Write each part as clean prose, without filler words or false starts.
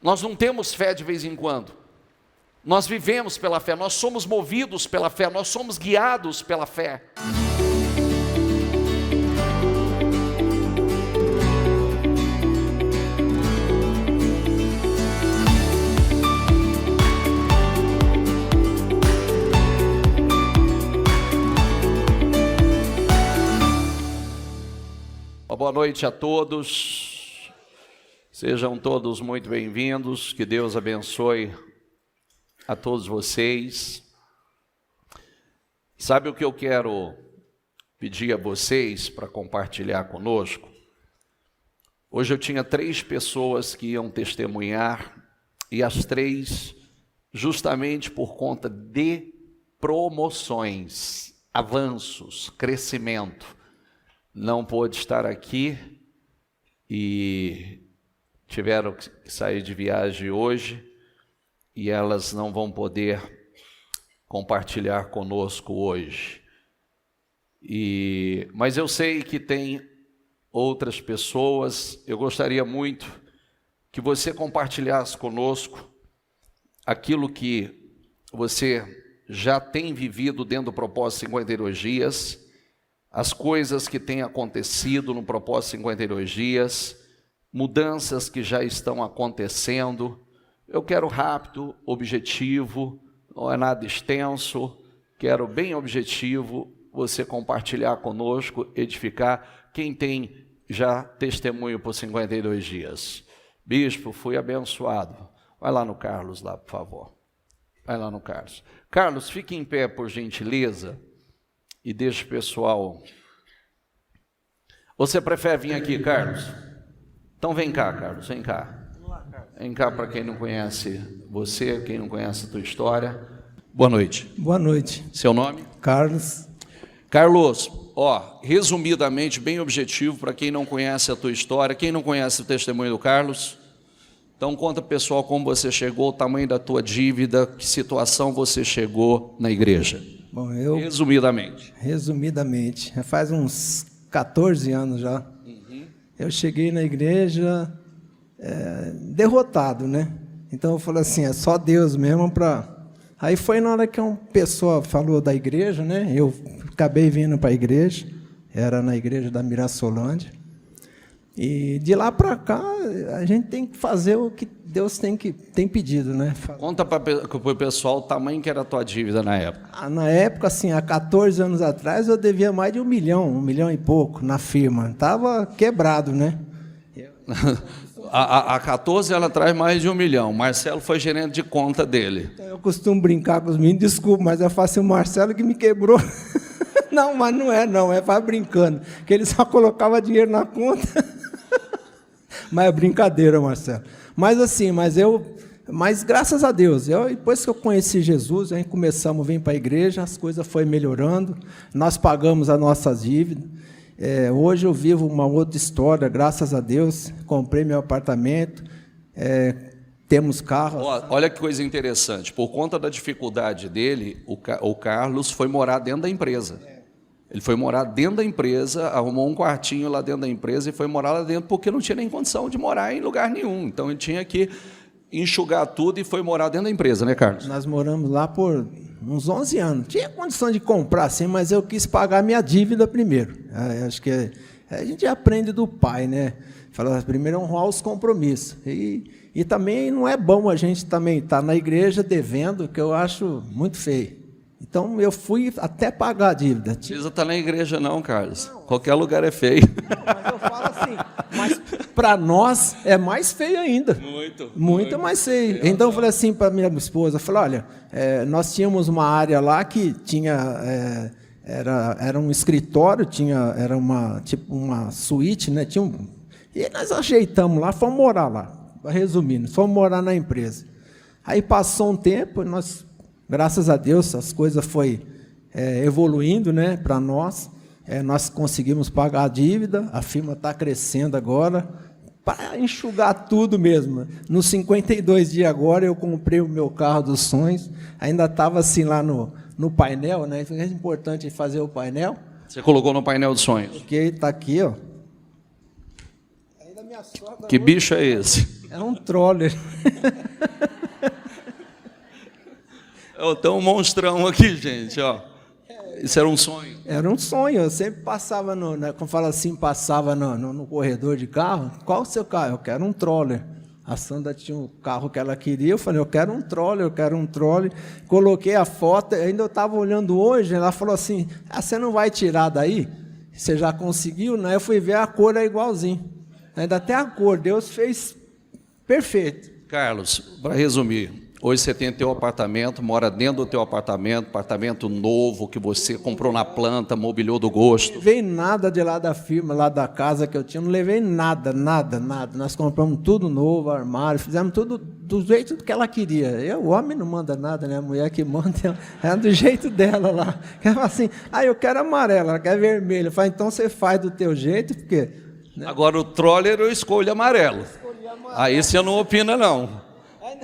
Nós não temos fé de vez em quando. Nós vivemos pela fé, nós somos movidos pela fé, nós somos guiados pela fé. Boa noite a todos, sejam todos muito bem-vindos, que Deus abençoe a todos vocês. Sabe o que eu quero pedir a vocês para compartilhar conosco? Hoje eu tinha 3 pessoas que iam testemunhar, e as 3, justamente por conta de promoções, avanços, crescimento, não pôde estar aqui e tiveram que sair de viagem hoje, e elas não vão poder compartilhar conosco hoje. Mas eu sei que tem outras pessoas. Eu gostaria muito que você compartilhasse conosco aquilo que você já tem vivido dentro do Propósito 52 Dias, as coisas que têm acontecido no Propósito 52 Dias, mudanças que já estão acontecendo. Eu quero rápido, objetivo, não é nada extenso, quero bem objetivo, você compartilhar conosco, edificar. Quem tem já testemunho por 52 dias? Bispo, fui abençoado. Vai lá no Carlos, lá, por favor. Vai lá no Carlos. Carlos, fique em pé, por gentileza. E deixa o pessoal. Você prefere vir aqui, Carlos? Então vem cá, Carlos, vem cá. Vem cá para quem não conhece você, quem não conhece a tua história. Boa noite. Boa noite. Seu nome? Carlos. Carlos, resumidamente, bem objetivo para quem não conhece a tua história, quem não conhece o testemunho do Carlos. Então conta, pessoal, como você chegou, o tamanho da tua dívida, que situação você chegou na igreja. Bom, Resumidamente, faz uns 14 anos já. Eu cheguei na igreja derrotado, né? Então eu falei assim, é só Deus mesmo para... Aí foi na hora que uma pessoa falou da igreja, né? Eu acabei vindo para a igreja, era na igreja da Mirassolândia. E de lá para cá, a gente tem que fazer o que Deus tem pedido, né? Conta para o pessoal o tamanho que era a tua dívida na época. Na época, assim, há 14 anos atrás, eu devia mais de 1 milhão e pouco na firma. Estava quebrado, né? Há 14 anos atrás, mais de 1 milhão. Marcelo foi gerente de conta dele. Eu costumo brincar com os meninos, desculpa, mas eu faço o Marcelo que me quebrou. Não, mas não é para brincando, que ele só colocava dinheiro na conta. Mas é brincadeira, Marcelo. Mas graças a Deus, depois que eu conheci Jesus, a gente começamos a vir para a igreja, as coisas foram melhorando, nós pagamos as nossas dívidas. Hoje eu vivo uma outra história, graças a Deus, comprei meu apartamento, temos carro. Olha que coisa interessante, por conta da dificuldade dele, o Carlos foi morar dentro da empresa. Ele foi morar dentro da empresa, arrumou um quartinho lá dentro da empresa e foi morar lá dentro porque não tinha nem condição de morar em lugar nenhum. Então, ele tinha que enxugar tudo e foi morar dentro da empresa, né, Carlos? Nós moramos lá por uns 11 anos. Tinha condição de comprar, sim, mas eu quis pagar minha dívida primeiro. Acho que a gente aprende do pai, né? Fala, primeiro honrar os compromissos. E também não é bom a gente também estar na igreja devendo, que eu acho muito feio. Então, eu fui até pagar a dívida. Não precisa estar na igreja não, Carlos. Não. Qualquer lugar é feio. Não, mas eu falo assim, mas para nós é mais feio ainda. Muito mais feio. Então, eu falei assim para minha esposa, falei, olha, nós tínhamos uma área lá que tinha... Era um escritório, era uma suíte, né? E nós ajeitamos lá, fomos morar lá. Resumindo, fomos morar na empresa. Aí passou um tempo, graças a Deus, as coisas foram evoluindo, né, para nós. Nós conseguimos pagar a dívida, a firma está crescendo agora, para enxugar tudo mesmo. Nos 52 dias agora, eu comprei o meu carro dos sonhos, ainda estava assim lá no painel, né? É importante fazer o painel. Você colocou no painel dos sonhos? Porque está aqui, ó. Ainda minha sogra que bicho é esse? Era um troller. Tem um monstrão aqui, gente, ó. Isso era um sonho? Era um sonho. Eu sempre passava, como fala assim, passava no corredor de carro. Qual o seu carro? Eu quero um troller. A Sandra tinha um carro que ela queria. Eu falei, eu quero um troller, eu quero um troller. Coloquei a foto. Ainda eu estava olhando hoje. Ela falou assim, você não vai tirar daí? Você já conseguiu? Né? Eu fui ver, a cor é igualzinho. Ainda até a cor. Deus fez perfeito. Carlos, para resumir... Hoje você tem teu apartamento, mora dentro do teu apartamento novo que você comprou na planta, mobiliou do gosto. Não levei nada de lá da firma, lá da casa que eu tinha, não levei nada. Nós compramos tudo novo, armário, fizemos tudo do jeito que ela queria. O homem não manda nada, né? A mulher que manda é do jeito dela lá. Ela fala assim, eu quero amarelo, ela quer vermelho. Eu falo, então você faz do teu jeito, porque... Né? Agora o troller eu escolho amarelo. Aí você não opina, não.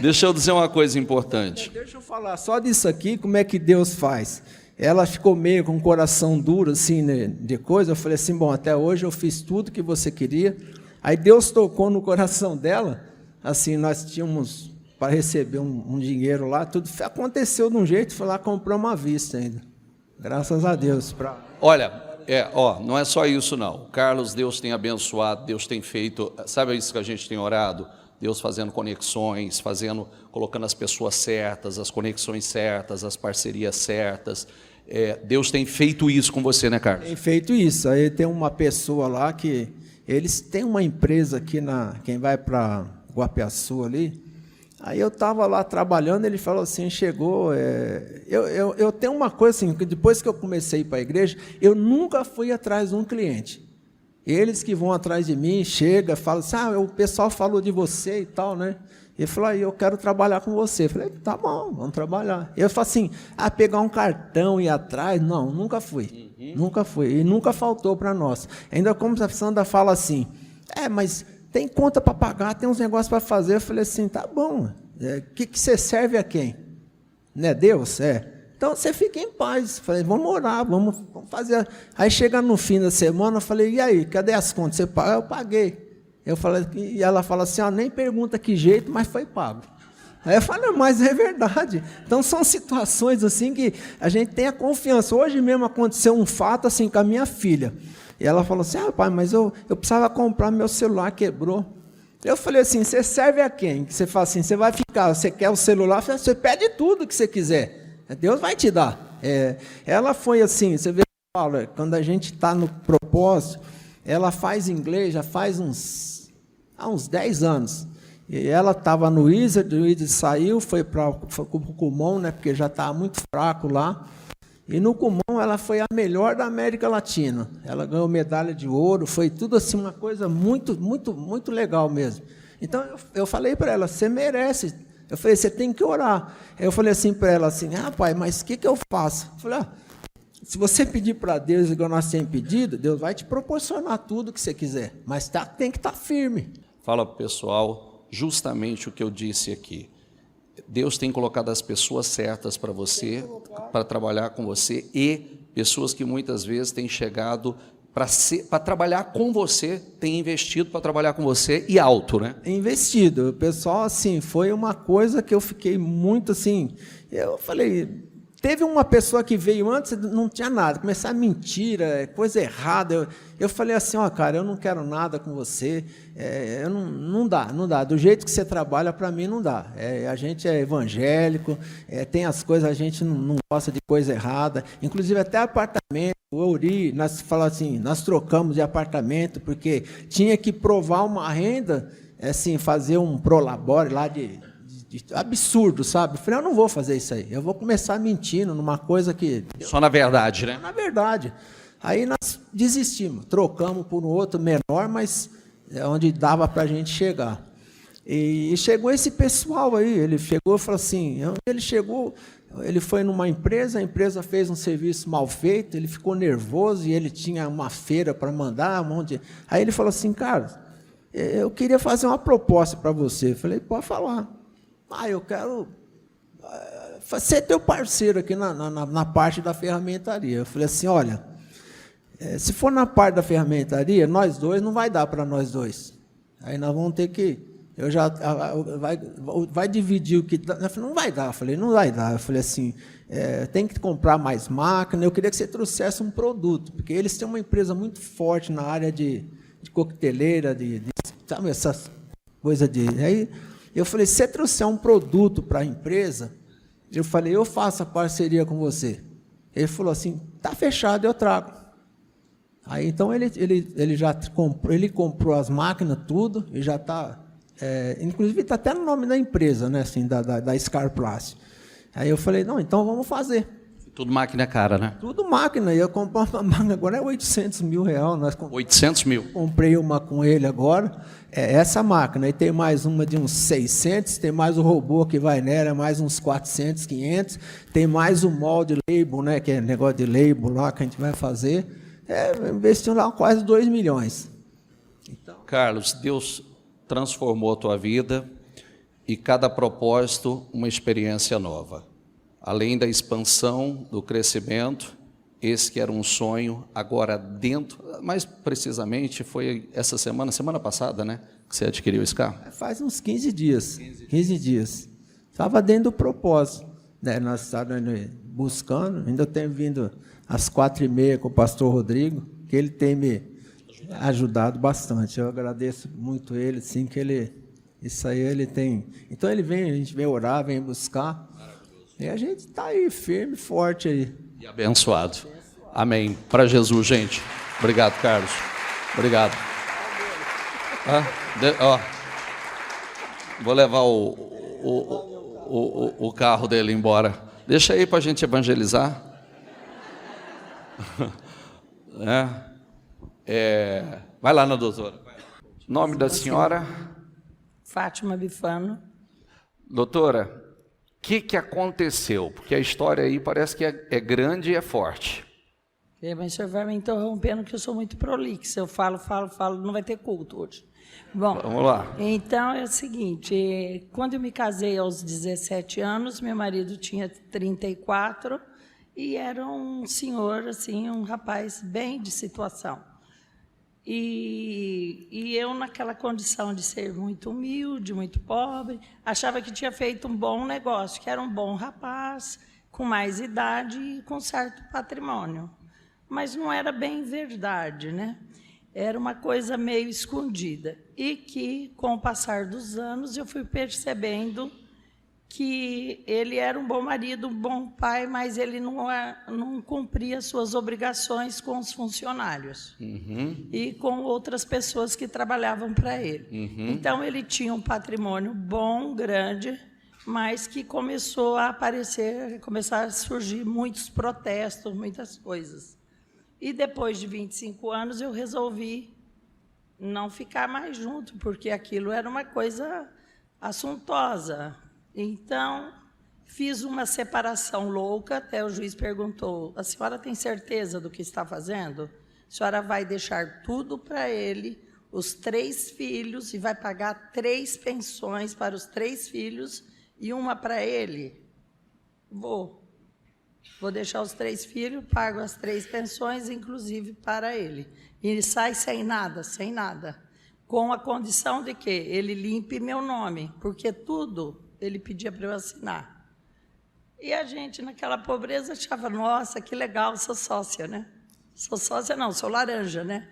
Deixa eu dizer uma coisa importante. Deixa eu falar só disso aqui, como é que Deus faz. Ela ficou meio com o coração duro, assim, né, de coisa. Eu falei assim, bom, até hoje eu fiz tudo que você queria. Aí Deus tocou no coração dela, assim, nós tínhamos para receber um dinheiro lá, tudo aconteceu de um jeito, foi lá comprar uma vista ainda. Graças a Deus. Olha, não é só isso não. Carlos, Deus tem abençoado, Deus tem feito, sabe isso que a gente tem orado? Deus fazendo conexões, colocando as pessoas certas, as conexões certas, as parcerias certas. Deus tem feito isso com você, né, Carlos? Tem feito isso. Aí tem uma pessoa lá que... Eles têm uma empresa aqui, quem vai para Guapiaçu ali. Aí eu estava lá trabalhando, ele falou assim, chegou... Eu tenho uma coisa assim, que depois que eu comecei a ir para a igreja, eu nunca fui atrás de um cliente. Eles que vão atrás de mim, chega, falam assim, o pessoal falou de você e tal, né? Ele falou, eu quero trabalhar com você. Eu falei, tá bom, vamos trabalhar. Eu falo assim, pegar um cartão e ir atrás, não, nunca fui. Nunca fui, e nunca faltou para nós. Ainda como a Sandra fala assim, mas tem conta para pagar, tem uns negócios para fazer. Eu falei assim, tá bom, que você serve a quem? Não é Deus? Então, você fica em paz. Falei, vamos orar, vamos fazer. Aí, chega no fim da semana, eu falei, e aí, cadê as contas? Você paga? Eu paguei. Eu falei, e ela fala assim, nem pergunta que jeito, mas foi pago. Aí eu falei, mas é verdade. Então, são situações assim que a gente tem a confiança. Hoje mesmo aconteceu um fato assim com a minha filha. E ela falou assim, pai, mas eu precisava comprar, meu celular quebrou. Eu falei assim, você serve a quem? Você fala assim, você vai ficar, você quer o celular, você pede tudo que você quiser. Deus vai te dar. Ela foi assim, você vê, Paulo, quando a gente está no propósito, ela faz inglês já faz uns 10 anos. E ela estava no Wizard, o Wizard saiu, foi para o Kumon, né, porque já estava muito fraco lá. E no Kumon ela foi a melhor da América Latina. Ela ganhou medalha de ouro, foi tudo assim, uma coisa muito, muito, muito legal mesmo. Então eu falei para ela, você merece. Eu falei, você tem que orar. Eu falei assim para ela, assim, pai, mas o que eu faço? Eu falei, se você pedir para Deus, igual nós temos pedido, Deus vai te proporcionar tudo que você quiser, mas tem que estar firme. Fala para o pessoal justamente o que eu disse aqui. Deus tem colocado as pessoas certas para você, para trabalhar com você, e pessoas que muitas vezes têm chegado para trabalhar com você, tem investido para trabalhar com você e alto, né? Investido. O pessoal, assim, foi uma coisa que eu fiquei muito assim. Eu falei, teve uma pessoa que veio antes, não tinha nada, começava mentira, coisa errada. Eu falei assim, cara, eu não quero nada com você, não dá. Do jeito que você trabalha, para mim, não dá. A gente é evangélico, tem as coisas, a gente não gosta de coisa errada, inclusive até apartamento. O Euri, nós trocamos de apartamento, porque tinha que provar uma renda, assim, fazer um prolabore lá de absurdo, sabe? Eu falei, eu não vou fazer isso aí, eu vou começar mentindo numa coisa que... Só na verdade, né? Na verdade. Aí nós desistimos, trocamos por um outro menor, mas é onde dava para a gente chegar. E chegou esse pessoal aí, ele chegou e falou assim, ele foi numa empresa, a empresa fez um serviço mal feito, ele ficou nervoso e ele tinha uma feira para mandar, Aí ele falou assim, cara, eu queria fazer uma proposta para você. Eu falei, pode falar. Eu quero ser teu parceiro aqui na parte da ferramentaria. Eu falei assim, olha, se for na parte da ferramentaria, nós dois, não vai dar para nós dois. Aí nós vamos ter que vai dividir o que dá. Eu falei, não vai dar. Eu falei, não vai dar. Eu falei assim, tem que comprar mais máquina. Eu queria que você trouxesse um produto, porque eles têm uma empresa muito forte na área de coqueteleira, sabe, essas coisas de... Aí eu falei, se você trouxer um produto para a empresa, eu falei, eu faço a parceria com você. Ele falou assim, tá fechado, eu trago. Aí então ele já comprou as máquinas, tudo, e já está... inclusive está até no nome da empresa, né, assim, da Scarplast. Aí eu falei, não, então vamos fazer. Tudo máquina cara, né? Tudo máquina. E eu comprei uma máquina, agora é R$800 mil. 800 mil? Comprei uma com ele agora, essa máquina. E tem mais uma de uns 600, tem mais o robô que vai nela, mais uns 400, 500. Tem mais o molde label, né, que é negócio de label lá que a gente vai fazer. Investiu lá quase 2 milhões. Então... Carlos, Deus transformou a tua vida e cada propósito uma experiência nova. Além da expansão, do crescimento, esse que era um sonho, agora dentro, mais precisamente foi essa semana passada, né, que você adquiriu esse carro? Faz uns 15 dias. 15 dias. Estava dentro do propósito, né? Nós estávamos buscando, ainda tenho vindo às 4h30 com o pastor Rodrigo, que ele tem me ajudado bastante. Eu agradeço muito ele, sim, que isso aí ele tem. Então ele vem, a gente vem orar, vem buscar. E a gente está aí, firme, forte aí. E abençoado. Amém. Para Jesus, gente. Obrigado, Carlos. Obrigado. Vou levar o carro dele embora. Deixa aí para a gente evangelizar. Vai lá na doutora. Nome da senhora? Fátima Bifano. Doutora, o que aconteceu? Porque a história aí parece que é grande e é forte. Mas o senhor vai me interrompendo, que eu sou muito prolixa. Eu falo, não vai ter culto hoje. Bom, vamos lá. Então é o seguinte, quando eu me casei aos 17 anos, meu marido tinha 34 e era um senhor, assim, um rapaz bem de situação. E eu, naquela condição de ser muito humilde, muito pobre, achava que tinha feito um bom negócio, que era um bom rapaz, com mais idade e com certo patrimônio. Mas não era bem verdade, né? Era uma coisa meio escondida. E que, com o passar dos anos, eu fui percebendo que ele era um bom marido, um bom pai, mas ele não cumpria suas obrigações com os funcionários e com outras pessoas que trabalhavam para ele. Então, ele tinha um patrimônio bom, grande, mas que começou a começar a surgir muitos protestos, muitas coisas. E depois de 25 anos, eu resolvi não ficar mais junto, porque aquilo era uma coisa assuntosa. Então, fiz uma separação louca, até o juiz perguntou, a senhora tem certeza do que está fazendo? A senhora vai deixar tudo para ele, os 3 filhos, e vai pagar 3 pensões para os 3 filhos e uma para ele? Vou deixar os 3 filhos, pago as 3 pensões, inclusive para ele. E ele sai sem nada, com a condição de que ele limpe meu nome, porque tudo ele pedia para eu assinar. E a gente, naquela pobreza, achava, nossa, que legal, sou sócia, né? Sou sócia não, sou laranja, né?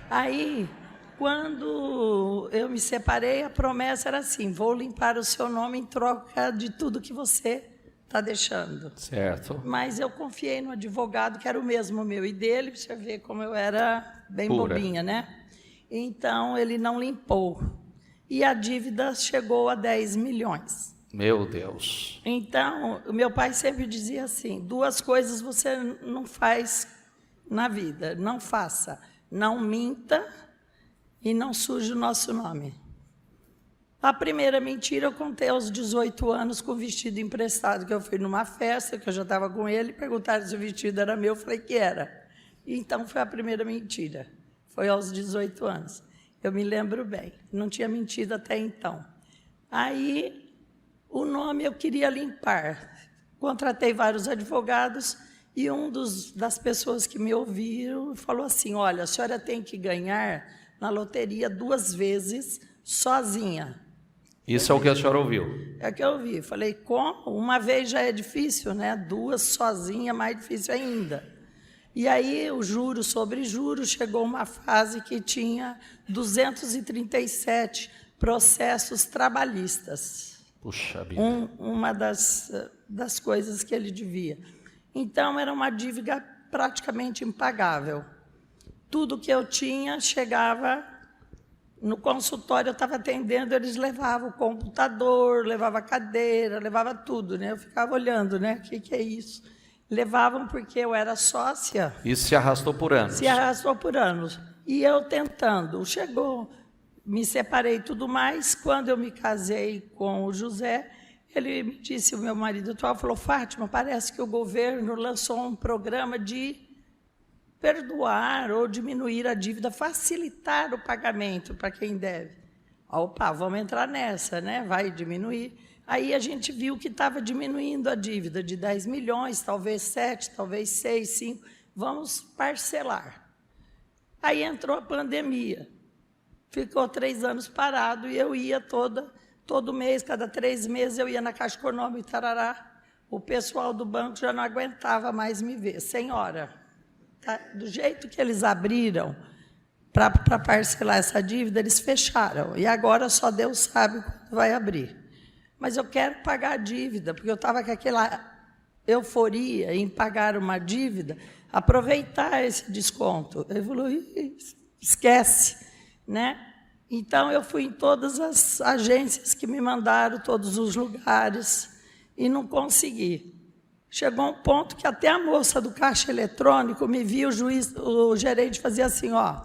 Aí, quando eu me separei, a promessa era assim, vou limpar o seu nome em troca de tudo que você está deixando. Certo. Mas eu confiei no advogado, que era o mesmo meu e dele, para você ver como eu era bem pura, bobinha, né? Então, ele não limpou. E a dívida chegou a 10 milhões. Meu Deus. Então, o meu pai sempre dizia assim, 2 coisas você não faz na vida, não faça, não minta e não suje o nosso nome. A primeira mentira eu contei aos 18 anos com o vestido emprestado, que eu fui numa festa, que eu já estava com ele, perguntaram se o vestido era meu, eu falei que era. Então, foi a primeira mentira, foi aos 18 anos. Eu me lembro bem, não tinha mentido até então. Aí, o nome eu queria limpar. Contratei vários advogados e das pessoas que me ouviram falou assim, olha, a senhora tem que ganhar na loteria 2 vezes sozinha. Isso é o que a senhora ouviu? É o que eu ouvi. Falei, como? Uma vez já é difícil, né? 2 sozinha, mais difícil ainda. E aí, o juros sobre juros, chegou uma fase que tinha 237 processos trabalhistas. Puxa vida. Uma das coisas que ele devia. Então, era uma dívida praticamente impagável. Tudo que eu tinha chegava no consultório, eu estava atendendo, eles levavam o computador, levavam a cadeira, levavam tudo, né? Eu ficava olhando, né? O que é isso? Levavam porque eu era sócia. Isso se arrastou por anos. Se arrastou por anos. E eu tentando. Chegou, me separei e tudo mais. Quando eu me casei com o José, ele me disse, o meu marido atual, falou, Fátima, parece que o governo lançou um programa de perdoar ou diminuir a dívida, facilitar o pagamento para quem deve. Opa, vamos entrar nessa, né? Vai diminuir. Aí a gente viu que estava diminuindo a dívida de 10 milhões, talvez 7, talvez 6, 5. Vamos parcelar. Aí entrou a pandemia. Ficou 3 anos parado e eu ia todo mês, cada 3 meses, eu ia na Caixa Econômica, tarará. O pessoal do banco já não aguentava mais me ver. Senhora, tá? Do jeito que eles abriram para parcelar essa dívida, eles fecharam. E agora só Deus sabe quando vai abrir. Mas eu quero pagar a dívida, porque eu estava com aquela euforia em pagar uma dívida, aproveitar esse desconto. Ele falou, esquece, né? Então, eu fui em todas as agências que me mandaram, todos os lugares, e não consegui. Chegou um ponto que até a moça do caixa eletrônico me viu, o gerente fazia assim, ó,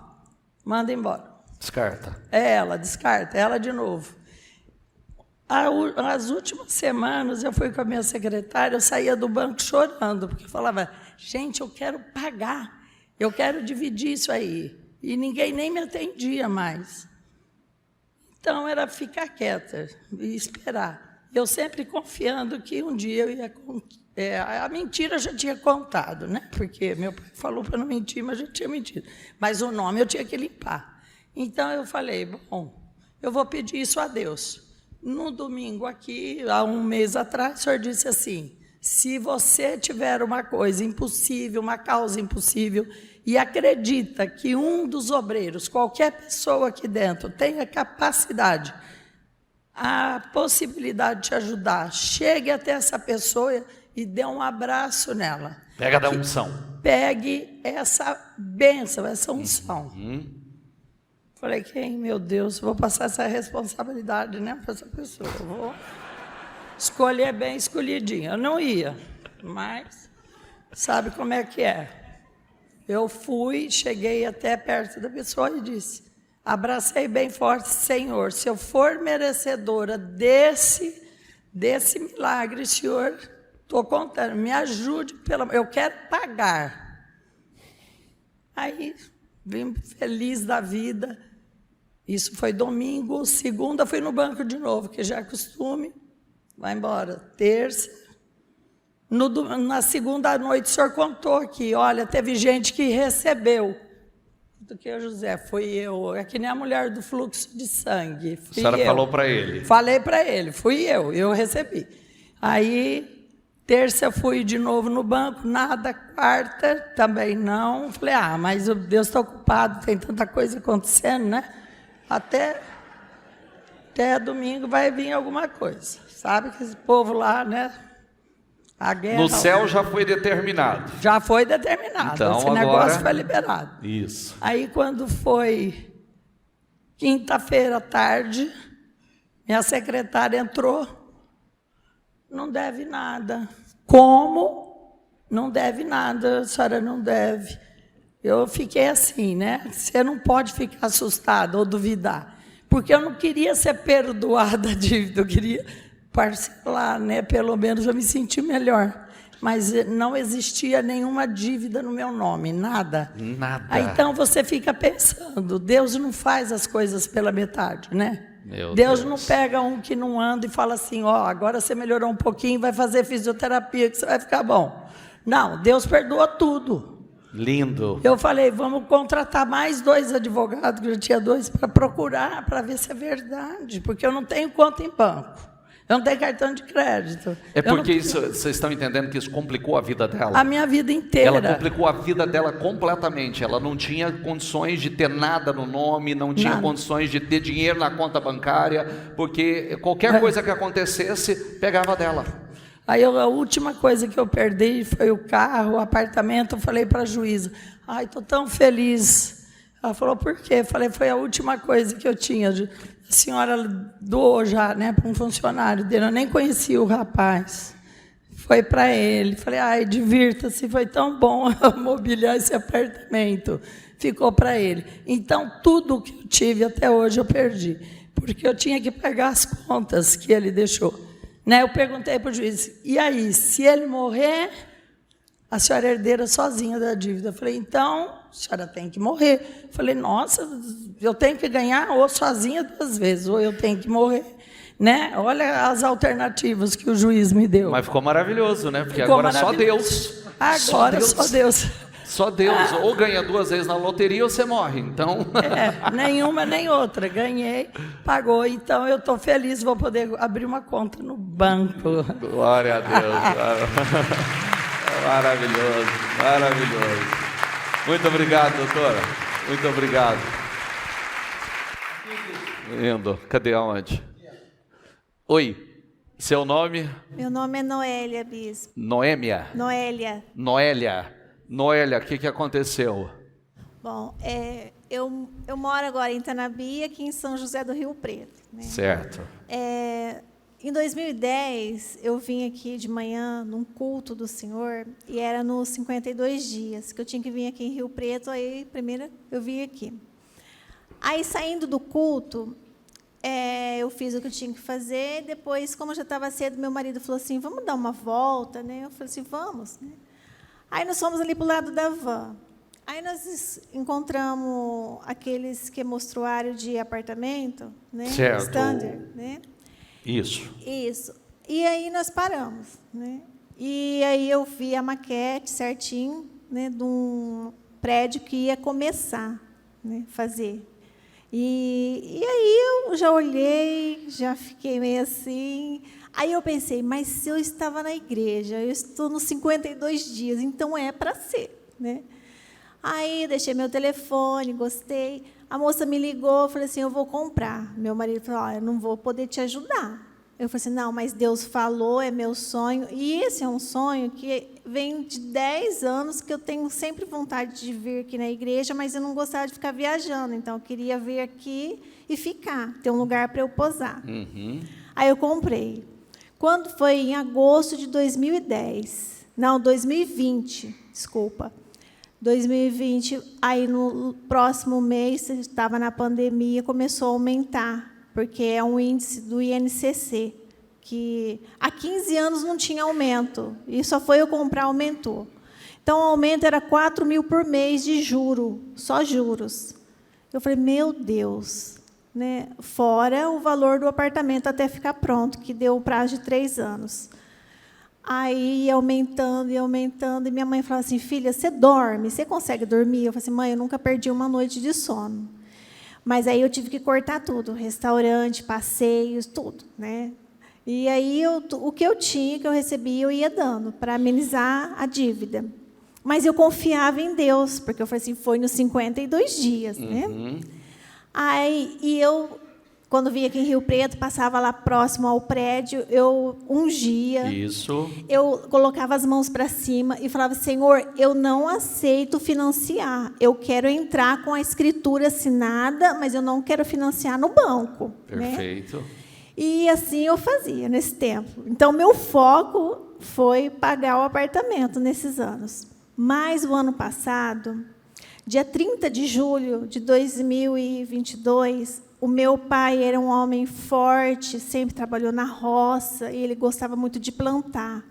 manda embora. Descarta. Ela, descarta, ela de novo. As últimas semanas, eu fui com a minha secretária, eu saía do banco chorando, porque eu falava, gente, eu quero pagar, eu quero dividir isso aí. E ninguém nem me atendia mais. Então, era ficar quieta e esperar. Eu sempre confiando que um dia eu ia... a mentira eu já tinha contado, né? Porque meu pai falou para não mentir, mas eu já tinha mentido. Mas o nome eu tinha que limpar. Então, eu falei, bom, eu vou pedir isso a Deus. No domingo aqui, há um mês atrás, o senhor disse assim, se você tiver uma coisa impossível, uma causa impossível, e acredita que um dos obreiros, qualquer pessoa aqui dentro, tenha capacidade, a possibilidade de te ajudar, chegue até essa pessoa e dê um abraço nela. Pega da unção. Pegue essa bênção, essa unção. Falei, quem, meu Deus, vou passar essa responsabilidade, né, para essa pessoa. Eu vou escolher bem escolhidinho. Eu não ia, mas sabe como é que é. Eu fui, cheguei até perto da pessoa e disse, abracei bem forte, Senhor, se eu for merecedora desse milagre, Senhor, estou contando, me ajude, eu quero pagar. Aí, vim feliz da vida. Isso foi domingo, segunda fui no banco de novo, que já é costume, vai embora. Terça, na segunda noite o senhor contou aqui, olha, teve gente que recebeu. Do que, José? Fui eu, é que nem a mulher do fluxo de sangue. A senhora falou para ele? Falei para ele, fui eu recebi. Aí, terça fui de novo no banco, nada, quarta também não. Falei, mas Deus está ocupado, tem tanta coisa acontecendo, né? Até domingo vai vir alguma coisa. Sabe que esse povo lá, né? A guerra... No céu já foi determinado. Já foi determinado. Então, esse negócio foi liberado. Isso. Aí, quando foi quinta-feira à tarde, minha secretária entrou, não deve nada. Como? Não deve nada, a senhora não deve. Eu fiquei assim, né? Você não pode ficar assustada ou duvidar, porque eu não queria ser perdoada a dívida, eu queria parcelar, né? Pelo menos eu me senti melhor. Mas não existia nenhuma dívida no meu nome, nada. Nada. Aí, então você fica pensando, Deus não faz as coisas pela metade, né? Deus não pega um que não anda e fala assim, agora você melhorou um pouquinho, vai fazer fisioterapia que você vai ficar bom. Não, Deus perdoa tudo. Lindo. Eu falei, vamos contratar mais 2 advogados, que eu tinha 2, para procurar, para ver se é verdade, porque eu não tenho conta em banco. Eu não tenho cartão de crédito. É porque isso, vocês estão entendendo que isso complicou a vida dela? A minha vida inteira. Ela complicou a vida dela completamente. Ela não tinha condições de ter nada no nome, não tinha condições de ter dinheiro na conta bancária, porque qualquer coisa que acontecesse, pegava dela. Aí a última coisa que eu perdi foi o carro, o apartamento. Eu falei para a juíza, ai, estou tão feliz. Ela falou, por quê? Eu falei, foi a última coisa que eu tinha. A senhora doou já, né, para um funcionário dele. Eu nem conhecia o rapaz. Foi para ele. Falei, ai, divirta-se, foi tão bom mobiliar esse apartamento. Ficou para ele. Então, tudo que eu tive até hoje eu perdi, porque eu tinha que pagar as contas que ele deixou. Né, eu perguntei para o juiz, e aí, se ele morrer, a senhora é herdeira sozinha da dívida. Eu falei, então, a senhora tem que morrer. Eu falei, nossa, eu tenho que ganhar ou sozinha 2 vezes, ou eu tenho que morrer. Né? Olha as alternativas que o juiz me deu. Mas ficou maravilhoso, né? Porque agora só Deus. Agora só Deus. Só Deus. Ou ganha 2 vezes na loteria ou você morre. Então... nenhuma nem outra. Ganhei, pagou. Então eu estou feliz, vou poder abrir uma conta no banco. Glória a Deus. Maravilhoso, maravilhoso. Muito obrigado, doutora. Muito obrigado. Lindo. Cadê aonde? Oi, seu nome? Meu nome é Noélia, bispo. Noêmia? Noélia. Noélia. Noélia, o que aconteceu? Bom, eu moro agora em Tanabi, aqui em São José do Rio Preto. Né? Certo. Em 2010, eu vim aqui de manhã num culto do Senhor, e era nos 52 dias, que eu tinha que vir aqui em Rio Preto, aí primeiro eu vim aqui. Aí, saindo do culto, eu fiz o que eu tinha que fazer, depois, como já estava cedo, meu marido falou assim, vamos dar uma volta, né? Eu falei assim, vamos. Né? Aí nós fomos ali para o lado da van. Aí nós encontramos aqueles que é mostruário de apartamento, né? Certo. Standard, né? Isso. E aí nós paramos, né? E aí eu vi a maquete certinho, né, de um prédio que ia começar, né, fazer. E aí eu já olhei, já fiquei meio assim. Aí eu pensei, mas se eu estava na igreja, eu estou nos 52 dias, então é para ser, né? Aí deixei meu telefone, gostei. A moça me ligou, falei assim, eu vou comprar. Meu marido falou, eu não vou poder te ajudar. Eu falei assim, não, mas Deus falou, é meu sonho. E esse é um sonho que vem de 10 anos, que eu tenho sempre vontade de vir aqui na igreja, mas eu não gostava de ficar viajando. Então, eu queria vir aqui e ficar, ter um lugar para eu posar. Uhum. Aí eu comprei. Quando foi em agosto de 2010, não, 2020, desculpa. 2020, aí no próximo mês, estava na pandemia, começou a aumentar, porque é um índice do INCC, que há 15 anos não tinha aumento, e só foi eu comprar, aumentou. Então, o aumento era 4 mil por mês de juro, só juros. Eu falei, meu Deus, né? Fora o valor do apartamento até ficar pronto, que deu o prazo de 3 anos. Aí ia aumentando, e minha mãe falava assim, filha, você dorme? Você consegue dormir? Eu falei assim, mãe, eu nunca perdi uma noite de sono. Mas aí eu tive que cortar tudo, restaurante, passeios, tudo, né? E aí o que eu tinha, que eu recebia, eu ia dando, para amenizar a dívida. Mas eu confiava em Deus, porque eu falei assim, foi nos 52 dias, né? Aí, e eu... Quando vinha aqui em Rio Preto, passava lá próximo ao prédio, eu ungia. Isso. Eu colocava as mãos para cima e falava, Senhor, eu não aceito financiar. Eu quero entrar com a escritura assinada, mas eu não quero financiar no banco. Perfeito. Né? E assim eu fazia nesse tempo. Então, meu foco foi pagar o apartamento nesses anos. Mas, o ano passado, dia 30 de julho de 2022... O meu pai era um homem forte, sempre trabalhou na roça, e ele gostava muito de plantar,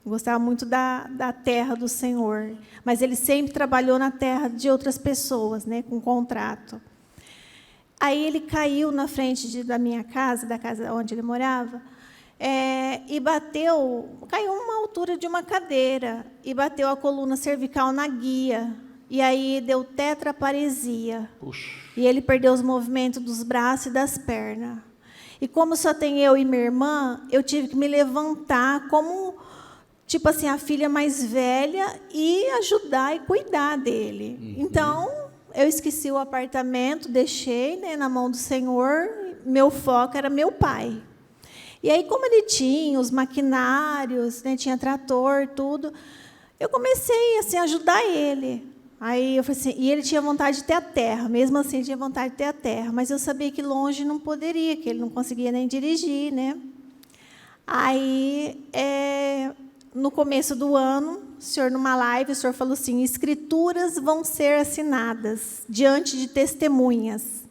gostava muito da terra do Senhor. Mas ele sempre trabalhou na terra de outras pessoas, né, com contrato. Aí ele caiu na frente da minha casa, da casa onde ele morava, e caiu uma altura de uma cadeira, e bateu a coluna cervical na guia e aí deu tetraparesia. Puxa. E ele perdeu os movimentos dos braços e das pernas. E como só tem eu e minha irmã, eu tive que me levantar como, tipo assim, a filha mais velha e ajudar e cuidar dele. Então, eu esqueci o apartamento, deixei, né, na mão do Senhor, meu foco era meu pai. E aí, como ele tinha os maquinários, né, tinha trator, tudo, eu comecei assim, a ajudar ele. Aí eu falei assim, e ele tinha vontade de ter a terra, mesmo assim ele tinha vontade de ter a terra, mas eu sabia que longe não poderia, que ele não conseguia nem dirigir, né? Aí, no começo do ano, o senhor, numa live, o senhor falou assim, escrituras vão ser assinadas diante de testemunhas.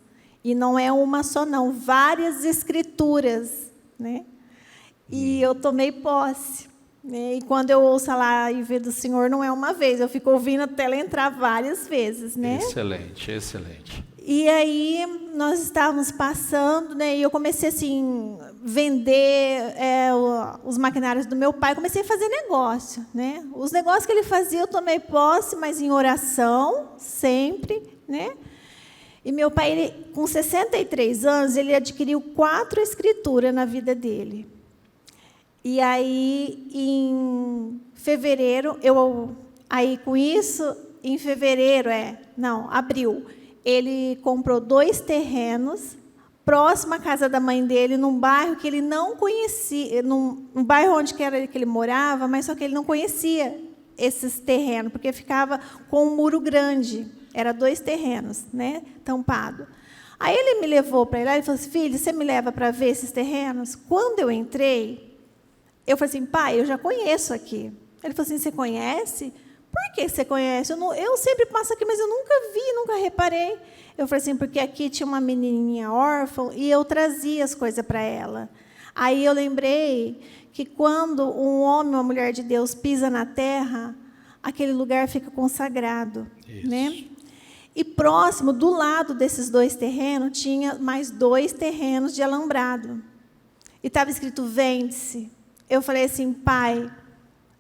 E não é uma só, não, várias escrituras, né? E eu tomei posse. E quando eu ouço lá e ver do Senhor, não é uma vez, eu fico ouvindo até ela entrar várias vezes, né? Excelente, excelente. E aí nós estávamos passando, né? E eu comecei assim vender os maquinários do meu pai, comecei a fazer negócio, né? Os negócios que ele fazia eu tomei posse, mas em oração sempre, né? E meu pai, ele, com 63 anos, ele adquiriu 4 escrituras na vida dele. E aí, em fevereiro, aí com isso, em fevereiro, abril, ele comprou 2 terrenos, próximo à casa da mãe dele, num bairro que ele não conhecia, num bairro onde que ele morava, mas só que ele não conhecia esses terrenos, porque ficava com um muro grande, era 2 terrenos, né, tampado. Aí ele me levou para lá e falou assim, filho, você me leva para ver esses terrenos? Quando eu entrei, eu falei assim, pai, eu já conheço aqui. Ele falou assim, você conhece? Por que você conhece? Eu sempre passo aqui, mas eu nunca vi, nunca reparei. Eu falei assim, porque aqui tinha uma menininha órfã e eu trazia as coisas para ela. Aí eu lembrei que quando um homem, uma mulher de Deus pisa na terra, aquele lugar fica consagrado. Isso. Né? E próximo, do lado desses 2 terrenos, tinha mais 2 terrenos de alambrado. E estava escrito, vende-se. Eu falei assim, pai,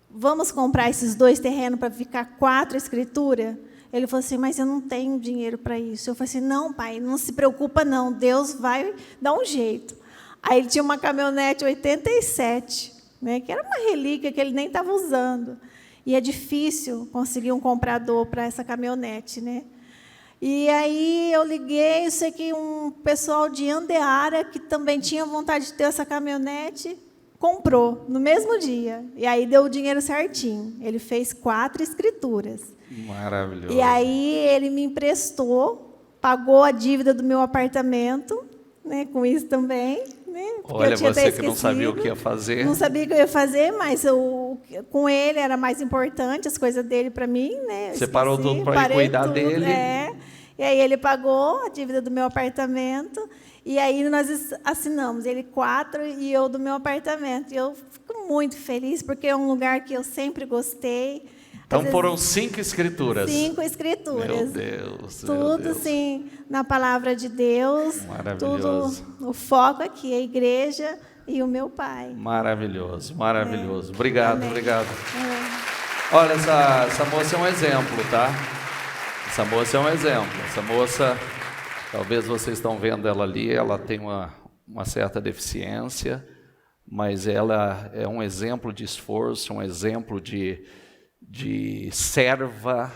vamos comprar esses 2 terrenos para ficar 4 escrituras? Ele falou assim, mas eu não tenho dinheiro para isso. Eu falei assim, não, pai, não se preocupa, não. Deus vai dar um jeito. Aí ele tinha uma caminhonete 87, né, que era uma relíquia que ele nem estava usando. E é difícil conseguir um comprador para essa caminhonete, né? E aí eu liguei, eu sei que um pessoal de Andeara, que também tinha vontade de ter essa caminhonete, comprou no mesmo dia. E aí deu o dinheiro certinho. Ele fez 4 escrituras. Maravilhoso. E aí ele me emprestou, pagou a dívida do meu apartamento, né, com isso também. Né, olha, eu tinha você até que não sabia o que ia fazer. Não sabia o que eu ia fazer, mas com ele era mais importante, as coisas dele para mim. Né, você parou tudo para ir cuidar dele. E aí ele pagou a dívida do meu apartamento. E aí nós assinamos, ele 4 e eu do meu apartamento. E eu fico muito feliz, porque é um lugar que eu sempre gostei. Então foram 5 escrituras. 5 escrituras. Meu Deus. Tudo, assim, na palavra de Deus. Maravilhoso. Tudo, o foco aqui, a igreja e o meu pai. Maravilhoso, maravilhoso. Obrigado, Amém. obrigado. Olha, essa moça é um exemplo, tá? Essa moça é um exemplo. Essa moça, talvez vocês estão vendo ela ali, ela tem uma certa deficiência, mas ela é um exemplo de esforço, um exemplo de serva,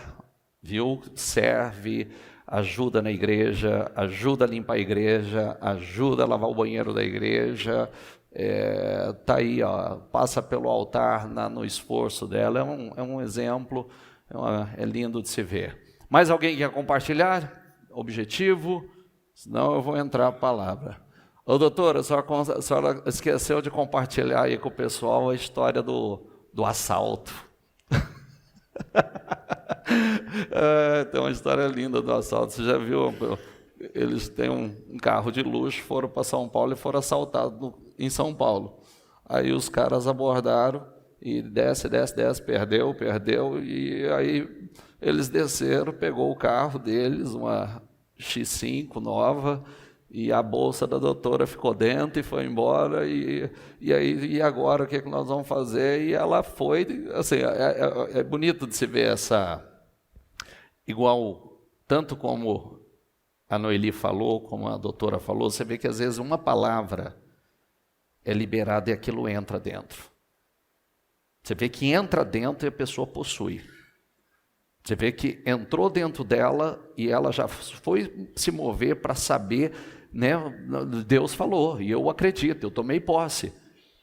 viu? Serve, ajuda na igreja, ajuda a limpar a igreja, ajuda a lavar o banheiro da igreja, tá aí, ó, passa pelo altar no esforço dela, é um exemplo, é lindo de se ver. Mais alguém quer compartilhar? Objetivo? Senão eu vou entrar a palavra. Ô doutora, a senhora esqueceu de compartilhar aí com o pessoal a história do assalto. Tem uma história linda do assalto. Você já viu? Eles têm um carro de luxo, foram para São Paulo e foram assaltados em São Paulo. Aí os caras abordaram e desce, perdeu, e aí eles desceram, pegou o carro deles, uma X5 nova, e a bolsa da doutora ficou dentro e foi embora, e agora o que nós vamos fazer? E ela foi, assim, é bonito de se ver igual, tanto como a Noeli falou, como a doutora falou, você vê que às vezes uma palavra é liberada e aquilo entra dentro. Você vê que entra dentro e a pessoa possui. Você vê que entrou dentro dela e ela já foi se mover para saber, né? Deus falou, e eu acredito, eu tomei posse.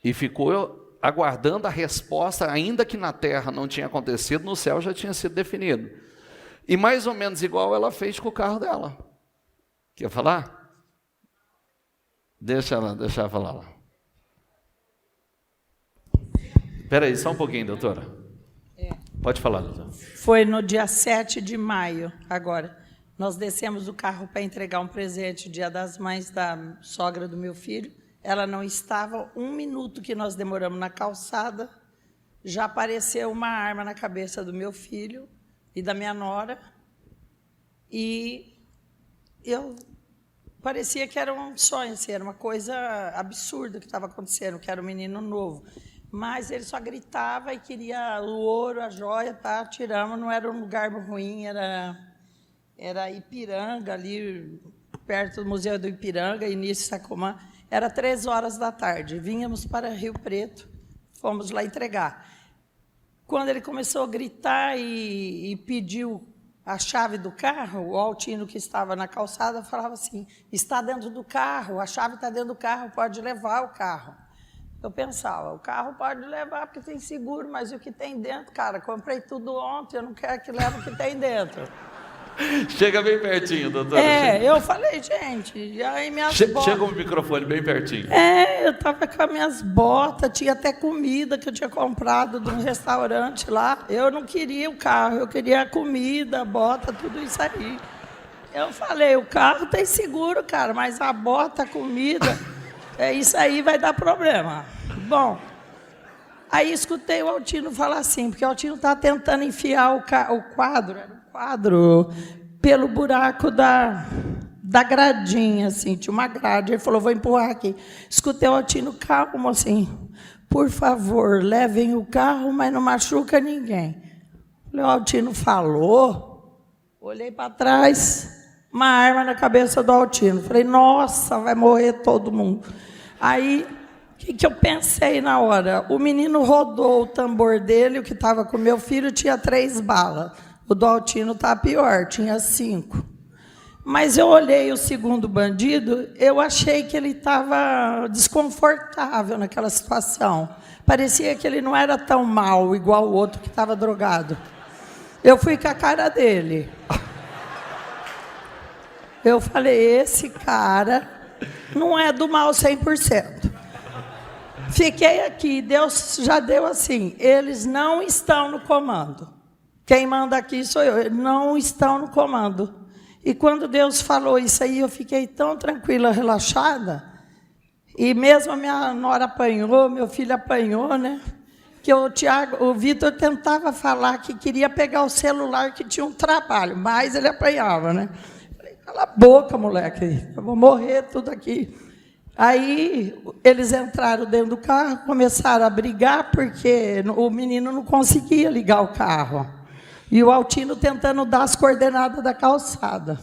E ficou aguardando a resposta, ainda que na terra não tinha acontecido, no céu já tinha sido definido. E mais ou menos igual ela fez com o carro dela. Quer falar? Deixa ela falar lá. Espera aí, só um pouquinho, doutora. Pode falar, doutora. Foi no dia 7 de maio, agora. Nós descemos do carro para entregar um presente, Dia das Mães, da sogra do meu filho. Ela não estava, 1 minuto que nós demoramos na calçada, já apareceu uma arma na cabeça do meu filho e da minha nora. E parecia que era um sonho, assim, era uma coisa absurda que estava acontecendo, que era um menino novo. Mas ele só gritava e queria o ouro, a joia, tá? Tiramos, não era um lugar ruim, era Ipiranga, ali perto do Museu do Ipiranga, início de Sacomã. Era 3 horas da tarde, vínhamos para Rio Preto, fomos lá entregar. Quando ele começou a gritar e pediu a chave do carro, o Altino, que estava na calçada, falava assim, está dentro do carro, a chave está dentro do carro, pode levar o carro. Eu pensava, o carro pode levar porque tem seguro, mas o que tem dentro, cara, comprei tudo ontem, eu não quero que leve o que tem dentro. Chega bem pertinho, doutora. Eu falei, gente, e aí minhas botas... Chega o microfone bem pertinho. Eu estava com as minhas botas, tinha até comida que eu tinha comprado de um restaurante lá. Eu não queria o carro, eu queria a comida, a bota, tudo isso aí. Eu falei, o carro tem seguro, cara, mas a bota, a comida, isso aí vai dar problema. Bom, aí escutei o Altino falar assim, porque o Altino estava tentando enfiar o quadro, era um quadro, pelo buraco da gradinha, assim, tinha uma grade. Ele falou, vou empurrar aqui. Escutei o Altino calmo, assim, por favor, levem o carro, mas não machuca ninguém. O Altino falou, olhei para trás, uma arma na cabeça do Altino. Falei, nossa, vai morrer todo mundo. Aí, o que eu pensei na hora? O menino rodou o tambor dele, o que estava com meu filho, tinha 3 balas. O do Altino estava pior, tinha 5. Mas eu olhei o segundo bandido, eu achei que ele estava desconfortável naquela situação. Parecia que ele não era tão mal, igual o outro que estava drogado. Eu fui com a cara dele. Eu falei, esse cara não é do mal 100%. Fiquei aqui, Deus já deu assim, eles não estão no comando. Quem manda aqui sou eu, eles não estão no comando. E quando Deus falou isso aí, eu fiquei tão tranquila, relaxada, e mesmo a minha nora apanhou, meu filho apanhou, né? Que o Vitor tentava falar que queria pegar o celular, que tinha um trabalho, mas ele apanhava, né? Falei, cala a boca, moleque, eu vou morrer tudo aqui. Aí eles entraram dentro do carro, começaram a brigar, porque o menino não conseguia ligar o carro. E o Altino tentando dar as coordenadas da calçada.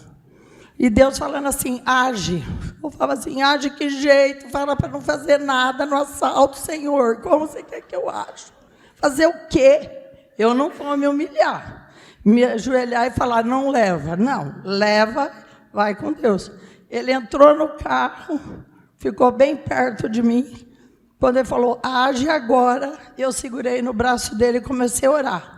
E Deus falando assim, age. Eu falava assim, age que jeito? Fala para não fazer nada no assalto, Senhor. Como você quer que eu age? Fazer o quê? Eu não vou me humilhar. Me ajoelhar e falar, não leva. Não, leva, vai com Deus. Ele entrou no carro, ficou bem perto de mim. Quando ele falou, age agora, eu segurei no braço dele e comecei a orar.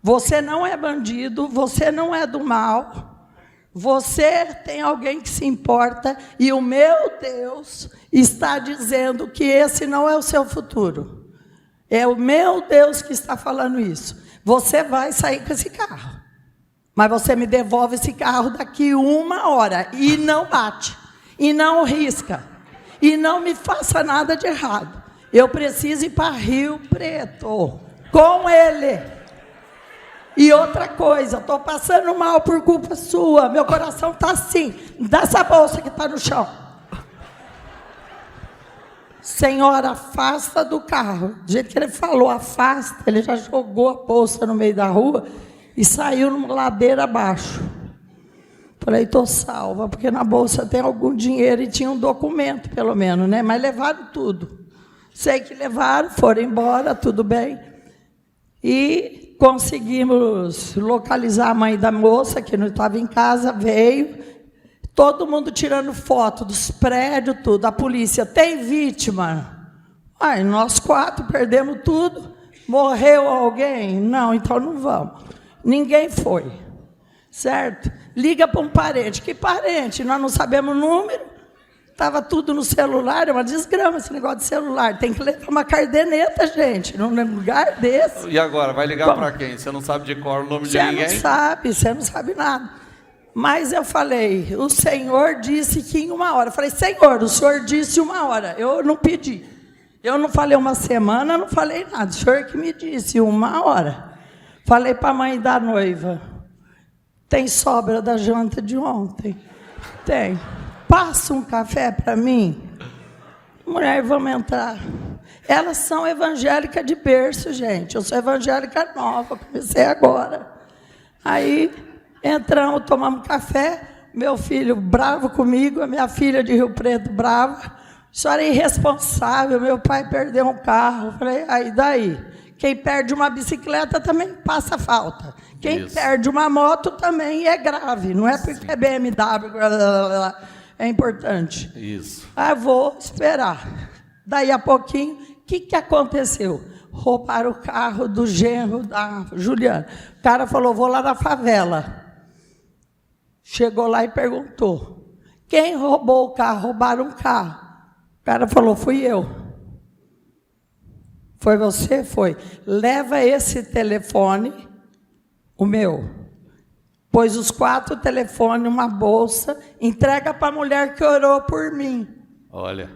Você não é bandido, você não é do mal, você tem alguém que se importa e o meu Deus está dizendo que esse não é o seu futuro. É o meu Deus que está falando isso. Você vai sair com esse carro, mas você me devolve esse carro daqui 1 hora e não bate, e não risca, e não me faça nada de errado. Eu preciso ir para Rio Preto com ele. E outra coisa, estou passando mal por culpa sua, meu coração está assim, dessa bolsa que está no chão. Senhora, afasta do carro. Do jeito que ele falou, afasta, ele já jogou a bolsa no meio da rua. e saiu numa ladeira abaixo. Falei, estou salva, porque na bolsa tem algum dinheiro e tinha um documento, pelo menos, né? Mas levaram tudo. Sei que levaram, foram embora, tudo bem. E conseguimos localizar a mãe da moça, que não estava em casa, veio. Todo mundo tirando foto dos prédios, tudo. A polícia, tem vítima? Ai, nós 4 perdemos tudo. Morreu alguém? Não, então não vamos. Ninguém foi. Certo? Liga para um parente. Que parente? Nós não sabemos o número. Estava tudo no celular, é uma desgrama esse negócio de celular. Tem que levar uma cardeneta, gente, num lugar desse. E agora, vai ligar para quem? Você não sabe de cor o nome de ninguém? Você não sabe nada. Mas eu falei, o Senhor disse que em 1 hora. Eu falei, Senhor, o Senhor disse 1 hora. Eu não pedi. Eu não falei 1 semana, não falei nada. O Senhor que me disse 1 hora. Falei para a mãe da noiva, tem sobra da janta de ontem? Tem. Passa um café para mim. Mulher, vamos entrar. Elas são evangélicas de berço, gente. Eu sou evangélica nova, comecei agora. Aí entramos, tomamos café. Meu filho bravo comigo, a minha filha de Rio Preto brava. A senhora é irresponsável, meu pai perdeu um carro. Falei, aí daí? Quem perde uma bicicleta também passa falta. Quem perde uma moto também é grave. Não é porque é BMW, blá, blá, blá, é importante. Isso. Ah, vou esperar. Daí a pouquinho, o que aconteceu? Roubaram o carro do genro da Juliana. O cara falou, vou lá na favela. Chegou lá e perguntou, quem roubou o carro? Roubaram um carro. O cara falou, fui eu. Foi você? Foi. Leva esse telefone, o meu. Pôs os 4 telefones numa bolsa, entrega para a mulher que orou por mim. Olha.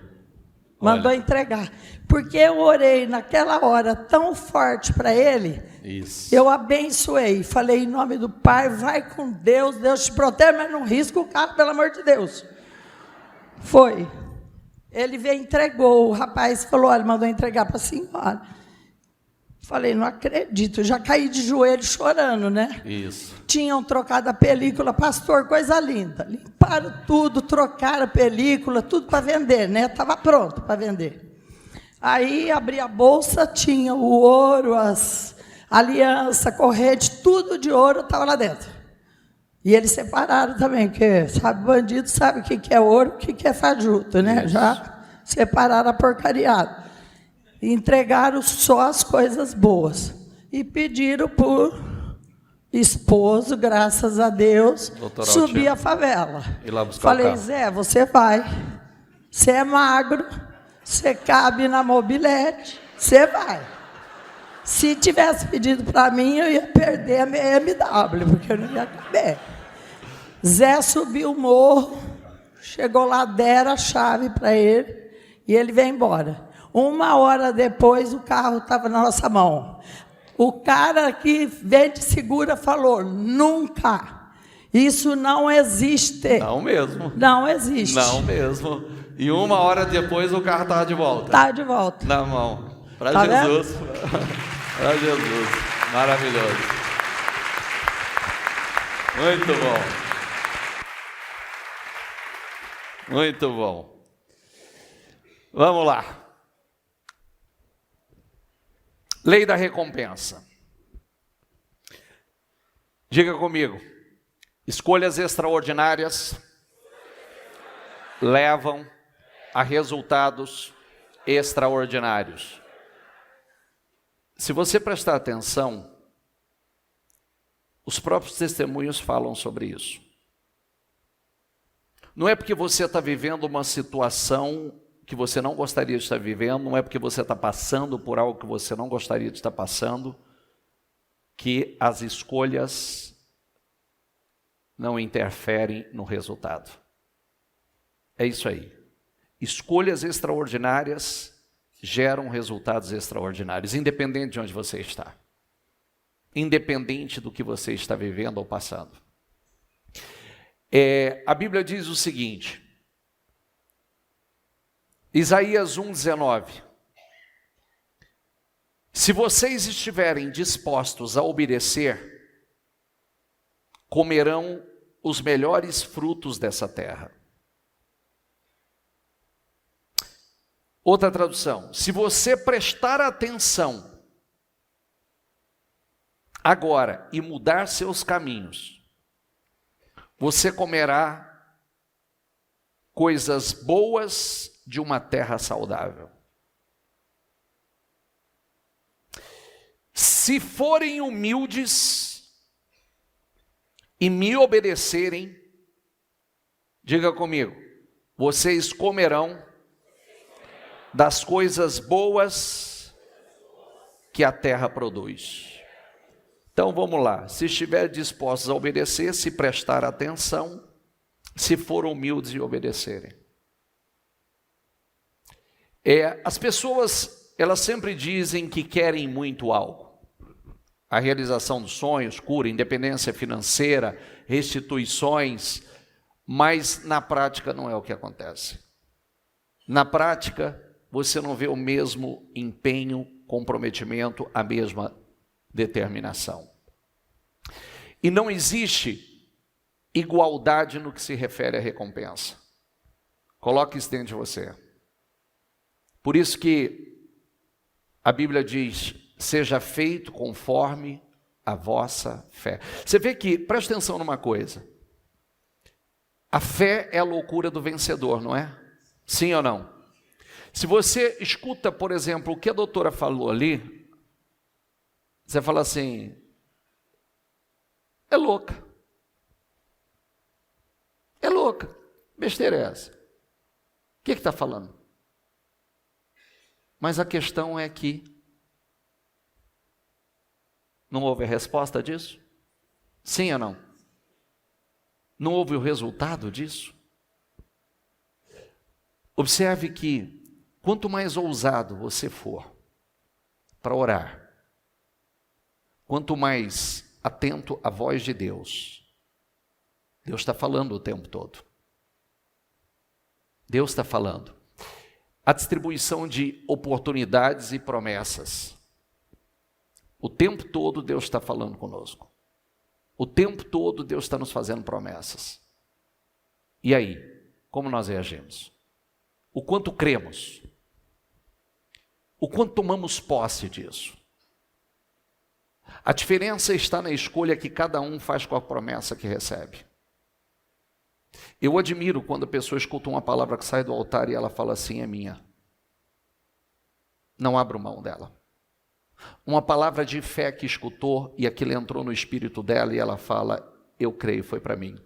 Mandou entregar. Porque eu orei naquela hora tão forte para ele, eu abençoei. Falei, em nome do Pai, vai com Deus, Deus te protege, mas não risca o carro, pelo amor de Deus. Foi. Ele veio e entregou. O rapaz falou, olha, mandou entregar para a senhora. Falei, não acredito, já caí de joelho chorando, né? Isso. Tinham trocado a película, pastor, coisa linda. Limparam tudo, trocaram a película, tudo para vender, né? Estava pronto para vender. Aí abri a bolsa, tinha o ouro, as aliança, corrente, tudo de ouro estava lá dentro. E eles separaram também, porque sabe, bandido sabe o que é ouro, o que é fajuto, né? Isso. Já separaram a porcariada. Entregaram só as coisas boas. E pediram por esposo, graças a Deus, subir a favela. Ir lá buscar Falei, o carro. Zé, você vai. Você é magro, você cabe na mobilete, você vai. Se tivesse pedido para mim, eu ia perder a minha BMW, porque eu não ia caber. Zé subiu o morro, chegou lá, deram a chave para ele, e ele veio embora. 1 hora depois, o carro estava na nossa mão. O cara que vem de segura falou, nunca. Isso não existe. Não mesmo. Não existe. Não mesmo. E 1 hora depois, o carro estava de volta. Está de volta. Na mão. Para Tá Jesus. Para Jesus. Maravilhoso. Muito bom. Muito bom. Vamos lá. Lei da recompensa. Diga comigo. Escolhas extraordinárias levam a resultados extraordinários. Se você prestar atenção, os próprios testemunhos falam sobre isso. Não é porque você está vivendo uma situação que você não gostaria de estar vivendo, não é porque você está passando por algo que você não gostaria de estar passando, que as escolhas não interferem no resultado. É isso aí. Escolhas extraordinárias geram resultados extraordinários, independente de onde você está. Independente do que você está vivendo ou passando. A Bíblia diz o seguinte, Isaías 1,19. Se vocês estiverem dispostos a obedecer, comerão os melhores frutos dessa terra. Outra tradução: se você prestar atenção agora e mudar seus caminhos, você comerá coisas boas de uma terra saudável. Se forem humildes e me obedecerem, diga comigo, vocês comerão das coisas boas que a terra produz. Então vamos lá, se estiver dispostos a obedecer, se prestar atenção, se forem humildes e obedecerem. As pessoas, elas sempre dizem que querem muito algo. A realização dos sonhos, cura, independência financeira, restituições, mas na prática não é o que acontece. Na prática, você não vê o mesmo empenho, comprometimento, a mesma determinação. E não existe igualdade no que se refere à recompensa. Coloque isso dentro de você. Por isso que a Bíblia diz: seja feito conforme a vossa fé. Você vê que, presta atenção numa coisa, a fé é a loucura do vencedor, não é? Sim ou não? Se você escuta, por exemplo, o que a doutora falou ali, você fala assim, é louca. É louca. Besteira é essa. O que está falando? Mas a questão é que não houve a resposta disso? Sim ou não? Não houve o resultado disso? Observe que quanto mais ousado você for para orar, quanto mais atento à voz de Deus, Deus está falando o tempo todo. Deus está falando. A distribuição de oportunidades e promessas. O tempo todo Deus está falando conosco. O tempo todo Deus está nos fazendo promessas. E aí, como nós reagimos? O quanto cremos? O quanto tomamos posse disso? A diferença está na escolha que cada um faz com a promessa que recebe. Eu admiro quando a pessoa escuta uma palavra que sai do altar e ela fala assim, é minha. Não abro mão dela. Uma palavra de fé que escutou e aquilo entrou no espírito dela e ela fala, eu creio, foi para mim.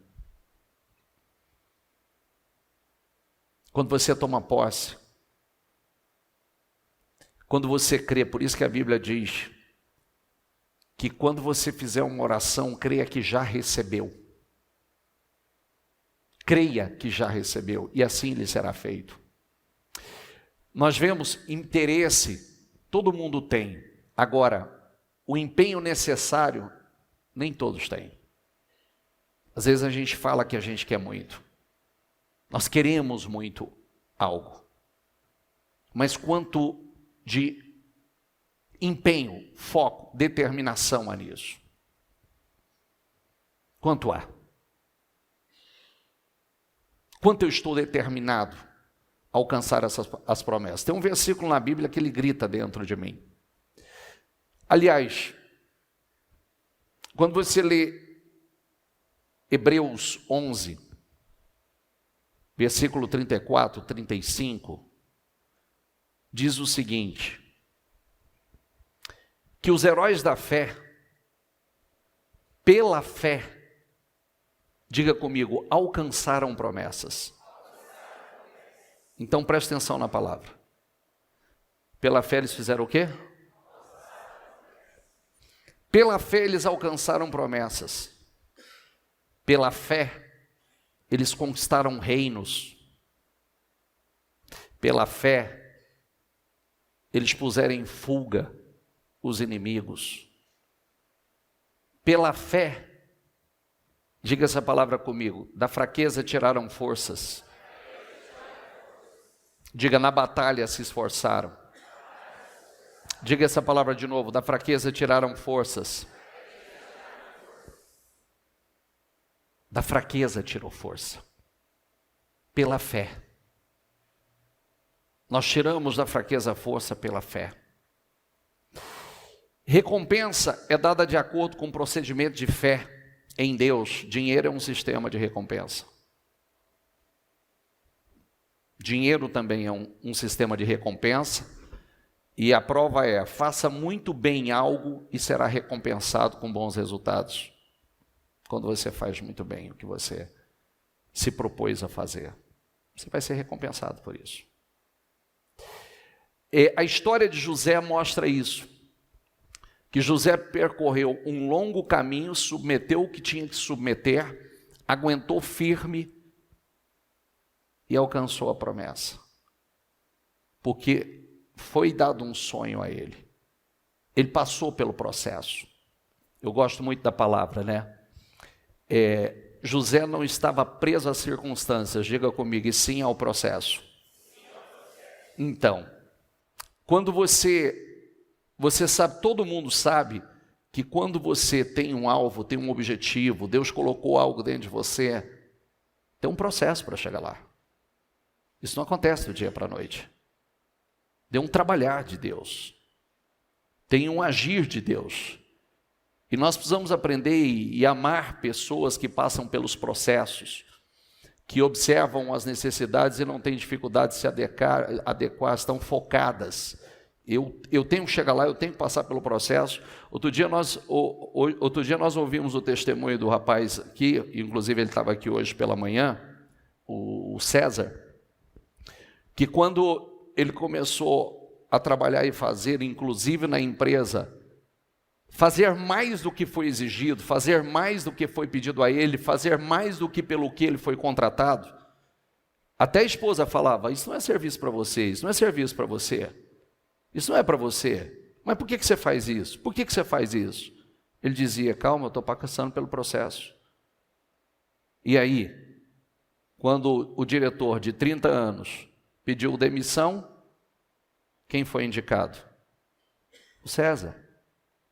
Quando você toma posse, quando você crê, por isso que a Bíblia diz que quando você fizer uma oração, creia que já recebeu. Creia que já recebeu, e assim lhe será feito. Nós vemos interesse, todo mundo tem. Agora, o empenho necessário, nem todos têm. Às vezes a gente fala que a gente quer muito. Nós queremos muito algo. Mas quanto de empenho, foco, determinação há nisso? Quanto há? Quanto eu estou determinado a alcançar as promessas? Tem um versículo na Bíblia que ele grita dentro de mim. Aliás, quando você lê Hebreus 11, versículo 34, 35, diz o seguinte, que os heróis da fé, pela fé, diga comigo, alcançaram promessas. Então preste atenção na palavra. Pela fé eles fizeram o quê? Pela fé eles alcançaram promessas. Pela fé eles conquistaram reinos. Pela fé eles puseram em fuga os inimigos. Pela fé, diga essa palavra comigo, da fraqueza tiraram forças. Diga, na batalha se esforçaram. Diga essa palavra de novo, da fraqueza tiraram forças. Da fraqueza tirou força. Pela fé. Nós tiramos da fraqueza a força pela fé. Recompensa é dada de acordo com o procedimento de fé em Deus. Dinheiro é um sistema de recompensa. Dinheiro também é um sistema de recompensa. E a prova é, faça muito bem algo e será recompensado com bons resultados. Quando você faz muito bem o que você se propôs a fazer, você vai ser recompensado por isso. A história de José mostra isso. Que José percorreu um longo caminho, submeteu o que tinha que submeter, aguentou firme e alcançou a promessa. Porque foi dado um sonho a ele. Ele passou pelo processo. Eu gosto muito da palavra, né? José não estava preso às circunstâncias, diga comigo, e sim ao processo. Então, quando você sabe, todo mundo sabe que quando você tem um alvo, tem um objetivo, Deus colocou algo dentro de você, tem um processo para chegar lá. Isso não acontece do dia para a noite. Tem um trabalhar de Deus. Tem um agir de Deus. E nós precisamos aprender e amar pessoas que passam pelos processos, que observam as necessidades e não têm dificuldade de se adequar, estão focadas. Eu tenho que chegar lá, eu tenho que passar pelo processo. Outro dia nós ouvimos o testemunho do rapaz aqui, inclusive ele estava aqui hoje pela manhã, o César, que quando ele começou a trabalhar e fazer, inclusive na empresa, fazer mais do que foi exigido, fazer mais do que foi pedido a ele, fazer mais do que pelo que ele foi contratado, até a esposa falava, isso não é serviço para você, isso não é serviço para você. Isso não é para você. Mas por que você faz isso? Por que você faz isso? Ele dizia, calma, eu estou passando pelo processo. E aí, quando o diretor de 30 anos pediu demissão, quem foi indicado? O César.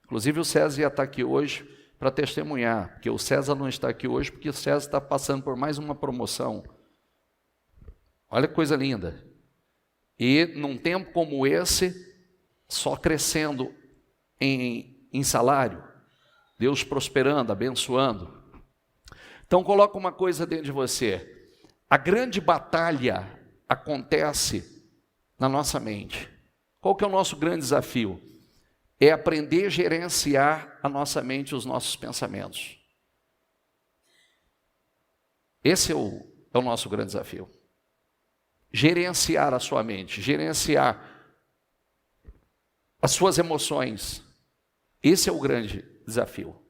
Inclusive o César ia estar aqui hoje para testemunhar, porque o César não está aqui hoje porque o César está passando por mais uma promoção. Olha que coisa linda. E num tempo como esse, só crescendo em salário, Deus prosperando, abençoando. Então coloca uma coisa dentro de você, a grande batalha acontece na nossa mente. Qual que é o nosso grande desafio? É aprender a gerenciar a nossa mente e os nossos pensamentos. Esse é o nosso grande desafio. Gerenciar a sua mente, gerenciar as suas emoções. Esse é o grande desafio.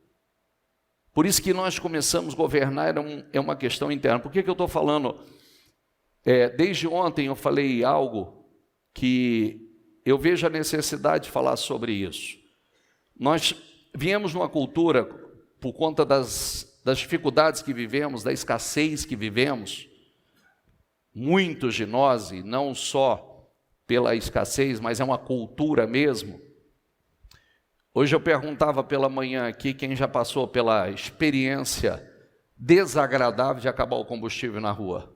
Por isso que nós começamos a governar, é uma questão interna. Por que eu estou falando? Desde ontem eu falei algo que eu vejo a necessidade de falar sobre isso. Nós viemos numa cultura, por conta das dificuldades que vivemos, da escassez que vivemos, muitos de nós, e não só pela escassez, mas é uma cultura mesmo. Hoje eu perguntava pela manhã aqui, quem já passou pela experiência desagradável de acabar o combustível na rua?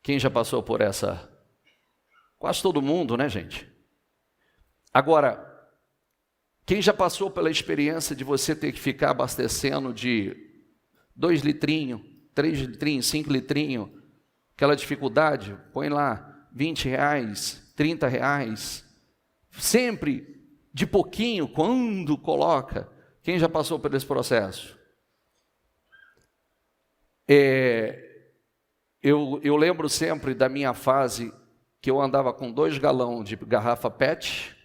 Quem já passou por essa? Quase todo mundo, né, gente? Agora, quem já passou pela experiência de você ter que ficar abastecendo de 2 litrinhos, 3 litrinhos, 5 litrinhos, aquela dificuldade, põe lá R$20, R$30, sempre de pouquinho, quando coloca. Quem já passou por esse processo? Eu lembro sempre da minha fase que eu andava com 2 galões de garrafa PET,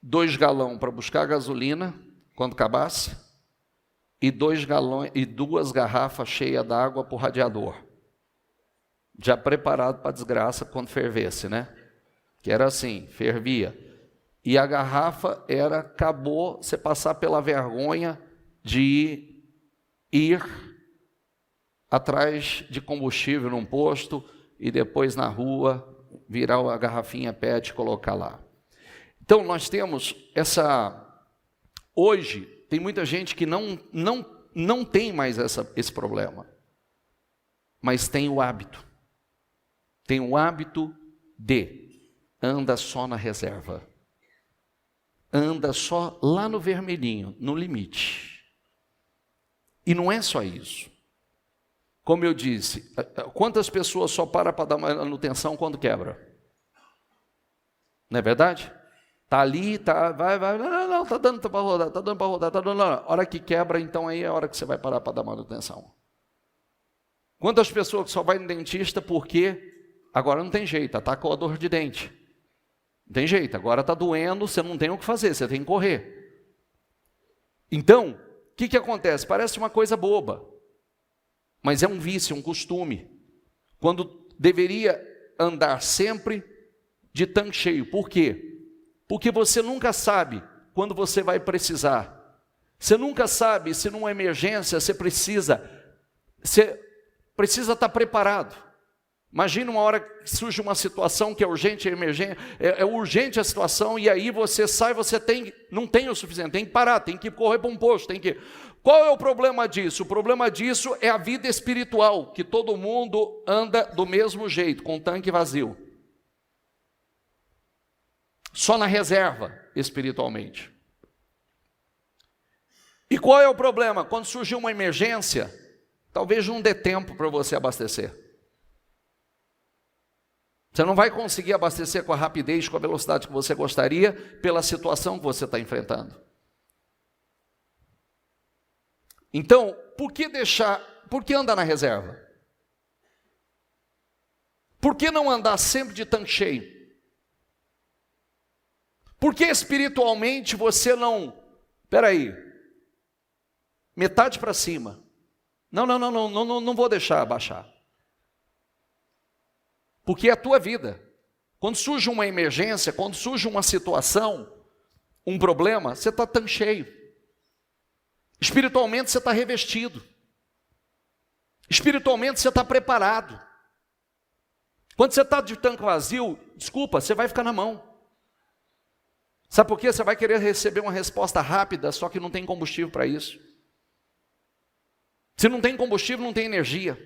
2 galões para buscar gasolina quando acabasse, e 2 garrafas cheias d'água para o radiador. Já preparado para a desgraça quando fervesse, né? Que era assim, fervia. E a garrafa acabou você passar pela vergonha de ir atrás de combustível num posto e depois na rua virar a garrafinha PET e colocar lá. Então nós temos hoje tem muita gente que não tem mais esse problema, mas tem o hábito. Tem o hábito de anda só na reserva. Anda só lá no vermelhinho, no limite. E não é só isso. Como eu disse, quantas pessoas só param para dar manutenção quando quebra? Não é verdade? Está ali, vai, não, está dando para rodar, está dando para rodar, está dando. A hora que quebra, então aí é a hora que você vai parar para dar manutenção. Quantas pessoas que só vai no dentista porque agora não tem jeito, atacou a dor de dente. Não tem jeito, agora está doendo, você não tem o que fazer, você tem que correr. Então, o que acontece? Parece uma coisa boba, mas é um vício, um costume. Quando deveria andar sempre de tanque cheio. Por quê? Porque você nunca sabe quando você vai precisar. Você nunca sabe se numa emergência você precisa estar preparado. Imagina uma hora que surge uma situação que é urgente, é urgente a situação, e aí você sai, não tem o suficiente, tem que parar, tem que correr para um posto, Qual é o problema disso? O problema disso é a vida espiritual, que todo mundo anda do mesmo jeito, com o tanque vazio. Só na reserva, espiritualmente. E qual é o problema? Quando surgir uma emergência, talvez não dê tempo para você abastecer. Você não vai conseguir abastecer com a rapidez, com a velocidade que você gostaria, pela situação que você está enfrentando. Então, por que andar na reserva? Por que não andar sempre de tanque cheio? Por que espiritualmente você não... metade para cima. Não vou deixar abaixar. Porque é a tua vida. Quando surge uma emergência, quando surge uma situação, um problema, você está tão cheio. Espiritualmente você está revestido. Espiritualmente você está preparado. Quando você está de tanque vazio, desculpa, você vai ficar na mão. Sabe por quê? Você vai querer receber uma resposta rápida, só que não tem combustível para isso. Se não tem combustível, não tem energia.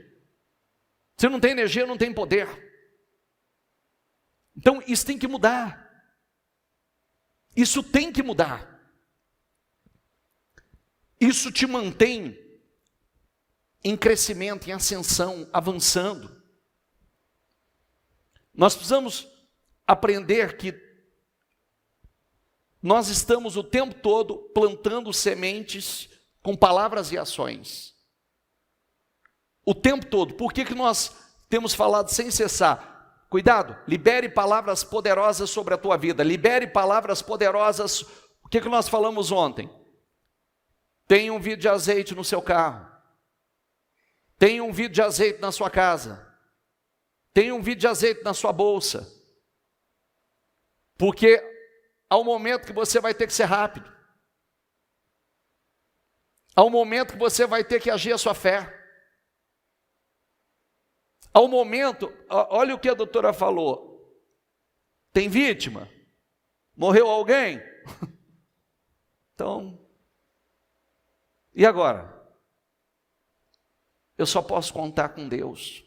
Se não tem energia, não tem poder. Então, isso tem que mudar. Isso tem que mudar. Isso te mantém em crescimento, em ascensão, avançando. Nós precisamos aprender que nós estamos o tempo todo plantando sementes com palavras e ações. O tempo todo. Por que nós temos falado sem cessar? Cuidado, libere palavras poderosas sobre a tua vida. Libere palavras poderosas. O que nós falamos ontem? Tenha um vidro de azeite no seu carro. Tenha um vidro de azeite na sua casa. Tenha um vidro de azeite na sua bolsa. Porque há um momento que você vai ter que ser rápido. Há um momento que você vai ter que agir a sua fé. Há um momento, olha o que a doutora falou. Tem vítima? Morreu alguém? Então, e agora? Eu só posso contar com Deus.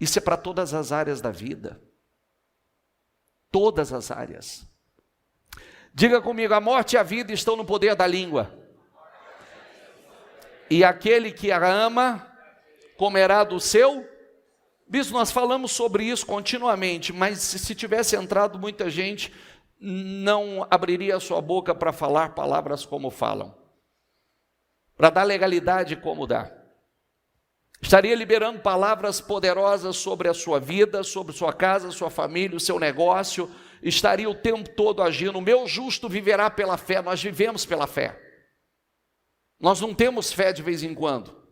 Isso é para todas as áreas da vida. Todas as áreas. Diga comigo, a morte e a vida estão no poder da língua. E aquele que a ama comerá do seu. Bispo, nós falamos sobre isso continuamente, mas se tivesse entrado muita gente, não abriria a sua boca para falar palavras como falam, para dar legalidade como dá. Estaria liberando palavras poderosas sobre a sua vida, sobre sua casa, sua família, o seu negócio. Estaria o tempo todo agindo. O meu justo viverá pela fé. Nós vivemos pela fé. Nós não temos fé de vez em quando.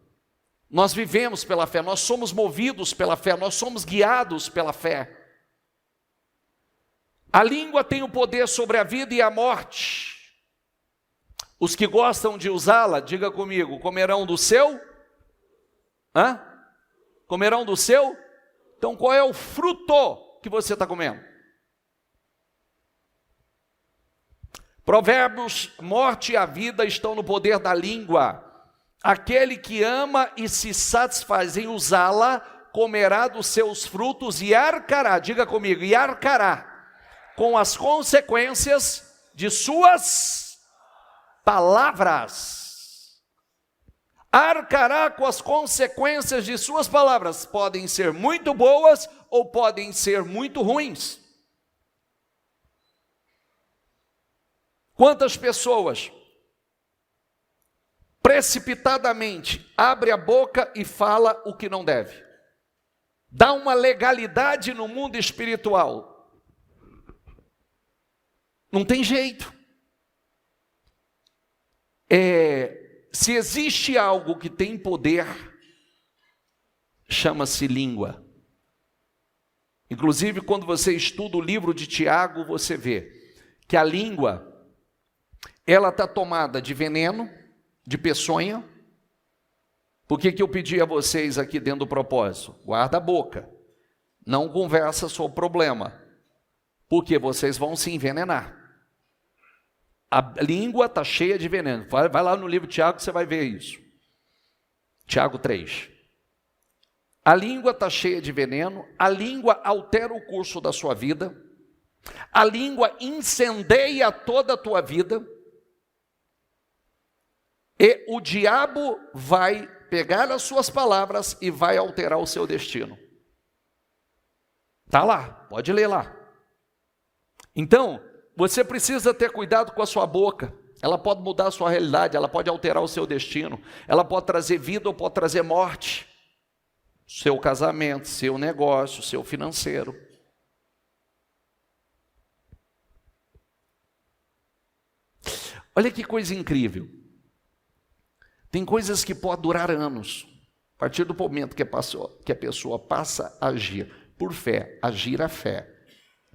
Nós vivemos pela fé, nós somos movidos pela fé, nós somos guiados pela fé. A língua tem o poder sobre a vida e a morte. Os que gostam de usá-la, diga comigo, comerão do seu? Comerão do seu? Então qual é o fruto que você está comendo? Provérbios: morte e a vida estão no poder da língua. Aquele que ama e se satisfaz em usá-la, comerá dos seus frutos e arcará, diga comigo, e arcará com as consequências de suas palavras. Arcará com as consequências de suas palavras. Podem ser muito boas ou podem ser muito ruins. Quantas pessoas precipitadamente abre a boca e fala o que não deve? Dá uma legalidade no mundo espiritual. Não tem jeito. Se existe algo que tem poder, chama-se língua. Inclusive, quando você estuda o livro de Tiago, você vê que a língua, ela está tomada de veneno, de peçonha. Por que eu pedi a vocês aqui dentro do propósito? Guarda a boca, não conversa sobre o problema, porque vocês vão se envenenar. A língua está cheia de veneno. Vai lá no livro de Tiago que você vai ver isso. Tiago 3. A língua está cheia de veneno, a língua altera o curso da sua vida, a língua incendeia toda a tua vida, e o diabo vai pegar as suas palavras e vai alterar o seu destino. Está lá, pode ler lá. Então, você precisa ter cuidado com a sua boca. Ela pode mudar a sua realidade, ela pode alterar o seu destino, ela pode trazer vida ou pode trazer morte. Seu casamento, seu negócio, seu financeiro. Olha que coisa incrível. Tem coisas que podem durar anos. A partir do momento que a pessoa passa a agir por fé, agir a fé,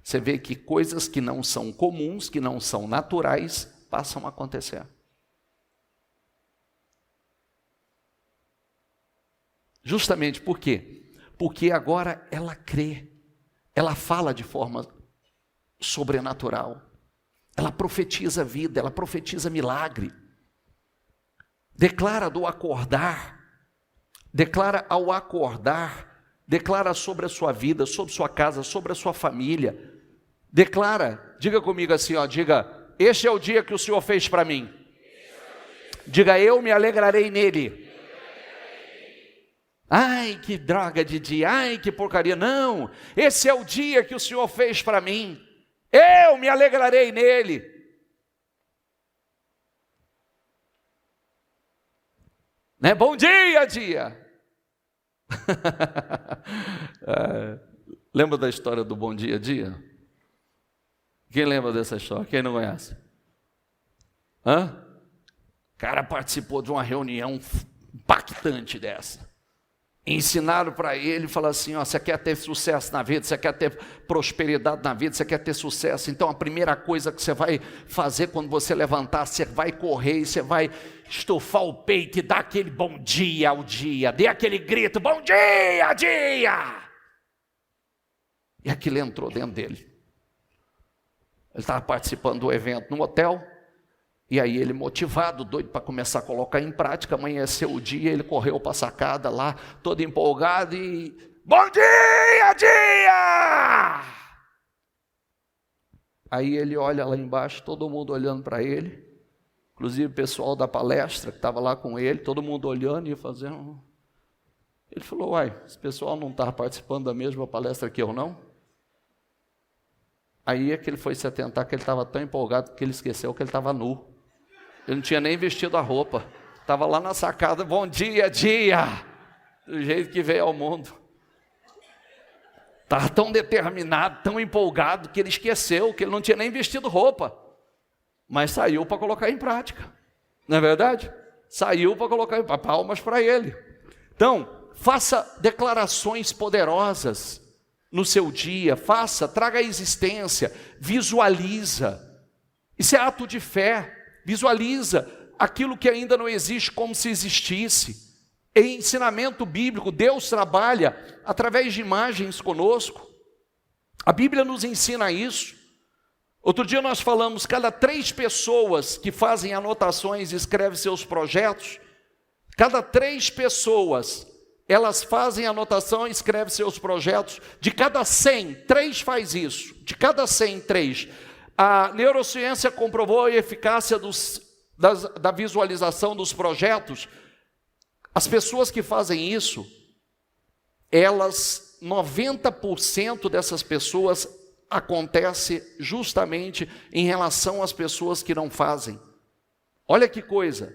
você vê que coisas que não são comuns, que não são naturais, passam a acontecer. Justamente por quê? Porque agora ela crê, ela fala de forma sobrenatural, ela profetiza vida, ela profetiza milagre, declara do acordar, declara ao acordar, declara sobre a sua vida, sobre sua casa, sobre a sua família. Declara, diga comigo assim, ó, diga: este é o dia que o Senhor fez para mim. Diga: eu me alegrarei nele. Ai, que droga de dia, ai, que porcaria. Não, esse é o dia que o Senhor fez para mim. Eu me alegrarei nele. Né? Bom dia, dia. Lembra da história do bom dia, dia? Quem lembra dessa história? Quem não conhece? O cara participou de uma reunião impactante dessa. Ensinaram para ele, falaram assim, ó, você quer ter sucesso na vida, você quer ter prosperidade na vida, você quer ter sucesso, então a primeira coisa que você vai fazer quando você levantar, você vai correr e você vai estufar o peito e dar aquele bom dia ao dia, dê aquele grito, bom dia, dia! E aquilo entrou dentro dele. Ele estava participando do evento no hotel, e aí ele motivado, doido para começar a colocar em prática, amanheceu o dia, ele correu para a sacada lá, todo empolgado e... Bom dia, dia! Aí ele olha lá embaixo, todo mundo olhando para ele, inclusive o pessoal da palestra que estava lá com ele, todo mundo olhando e fazendo... Ele falou, uai, esse pessoal não estava participando da mesma palestra que eu, não? Aí é que ele foi se atentar que ele estava tão empolgado que ele esqueceu que ele estava nu. Ele não tinha nem vestido a roupa. Estava lá na sacada, bom dia, dia! Do jeito que veio ao mundo. Estava tão determinado, tão empolgado, que ele esqueceu que ele não tinha nem vestido roupa. Mas saiu para colocar em prática. Não é verdade? Saiu para colocar em prática. Palmas para ele. Então, faça declarações poderosas no seu dia, traga a existência, visualiza. Isso é ato de fé, visualiza aquilo que ainda não existe como se existisse. Em ensinamento bíblico, Deus trabalha através de imagens conosco. A Bíblia nos ensina isso. Outro dia nós falamos, cada 3 pessoas que fazem anotações e escrevem seus projetos, cada 3 pessoas, elas fazem anotação e escrevem seus projetos. De cada 100, 3 faz isso. De cada 100, 3. A neurociência comprovou a eficácia da visualização dos projetos. As pessoas que fazem isso, 90% dessas pessoas acontece justamente em relação às pessoas que não fazem. Olha que coisa,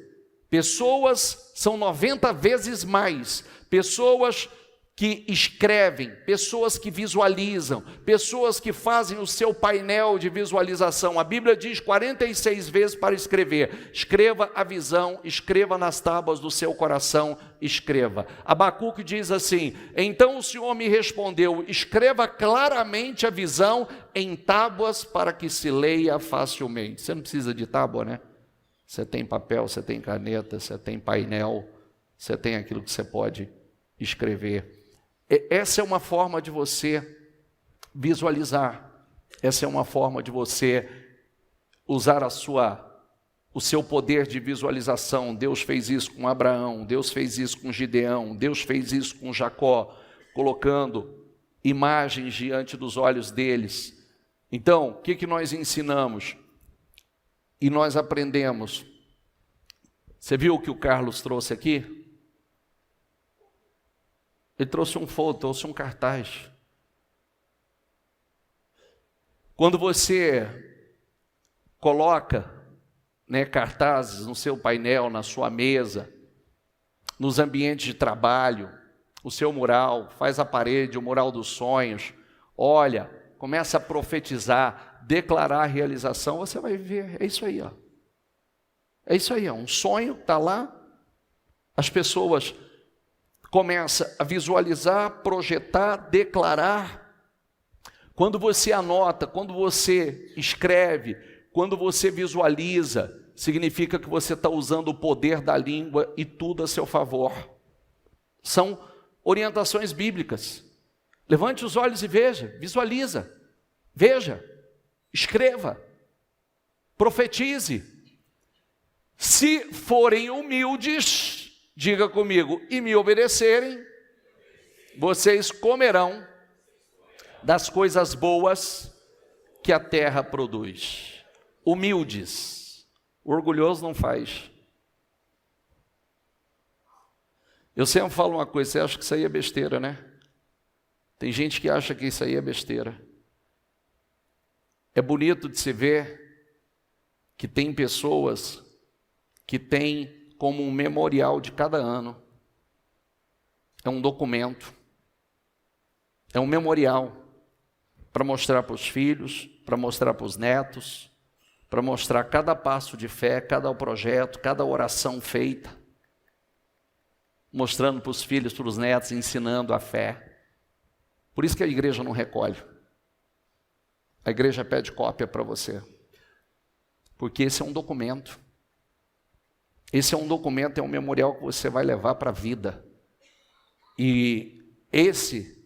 pessoas são 90 vezes mais, pessoas que escrevem, pessoas que visualizam, pessoas que fazem o seu painel de visualização. A Bíblia diz 46 vezes para escrever. Escreva a visão, escreva nas tábuas do seu coração, escreva. Abacuque diz assim: então o Senhor me respondeu, escreva claramente a visão em tábuas para que se leia facilmente. Você não precisa de tábua, né? Você tem papel, você tem caneta, você tem painel, você tem aquilo que você pode escrever. Essa é uma forma de você visualizar. Essa é uma forma de você usar o seu poder de visualização. Deus fez isso com Abraão, Deus fez isso com Gideão, Deus fez isso com Jacó, colocando imagens diante dos olhos deles. Então, o que nós ensinamos? E nós aprendemos. Você viu o que o Carlos trouxe aqui? Ele trouxe um folder, trouxe um cartaz. Quando você coloca, cartazes no seu painel, na sua mesa, nos ambientes de trabalho, o seu mural, faz a parede, o mural dos sonhos, olha, começa a profetizar, declarar a realização, você vai ver, é isso aí, ó. É isso aí, ó, um sonho está lá, as pessoas começam a visualizar, projetar, declarar. Quando você anota, quando você escreve, quando você visualiza, significa que você está usando o poder da língua e tudo a seu favor. São orientações bíblicas. Levante os olhos e veja, visualiza, veja, escreva, profetize. Se forem humildes, diga comigo, e me obedecerem, vocês comerão das coisas boas que a terra produz. Humildes, o orgulhoso não faz. Eu sempre falo uma coisa, você acha que isso aí é besteira, né? Tem gente que acha que isso aí é besteira. É bonito de se ver que tem pessoas que têm como um memorial de cada ano. É um documento, é um memorial para mostrar para os filhos, para mostrar para os netos, para mostrar cada passo de fé, cada projeto, cada oração feita, mostrando para os filhos, para os netos, ensinando a fé. Por isso que a igreja não recolhe. A igreja pede cópia para você, porque esse é um documento. Esse é um documento, é um memorial que você vai levar para a vida. E esse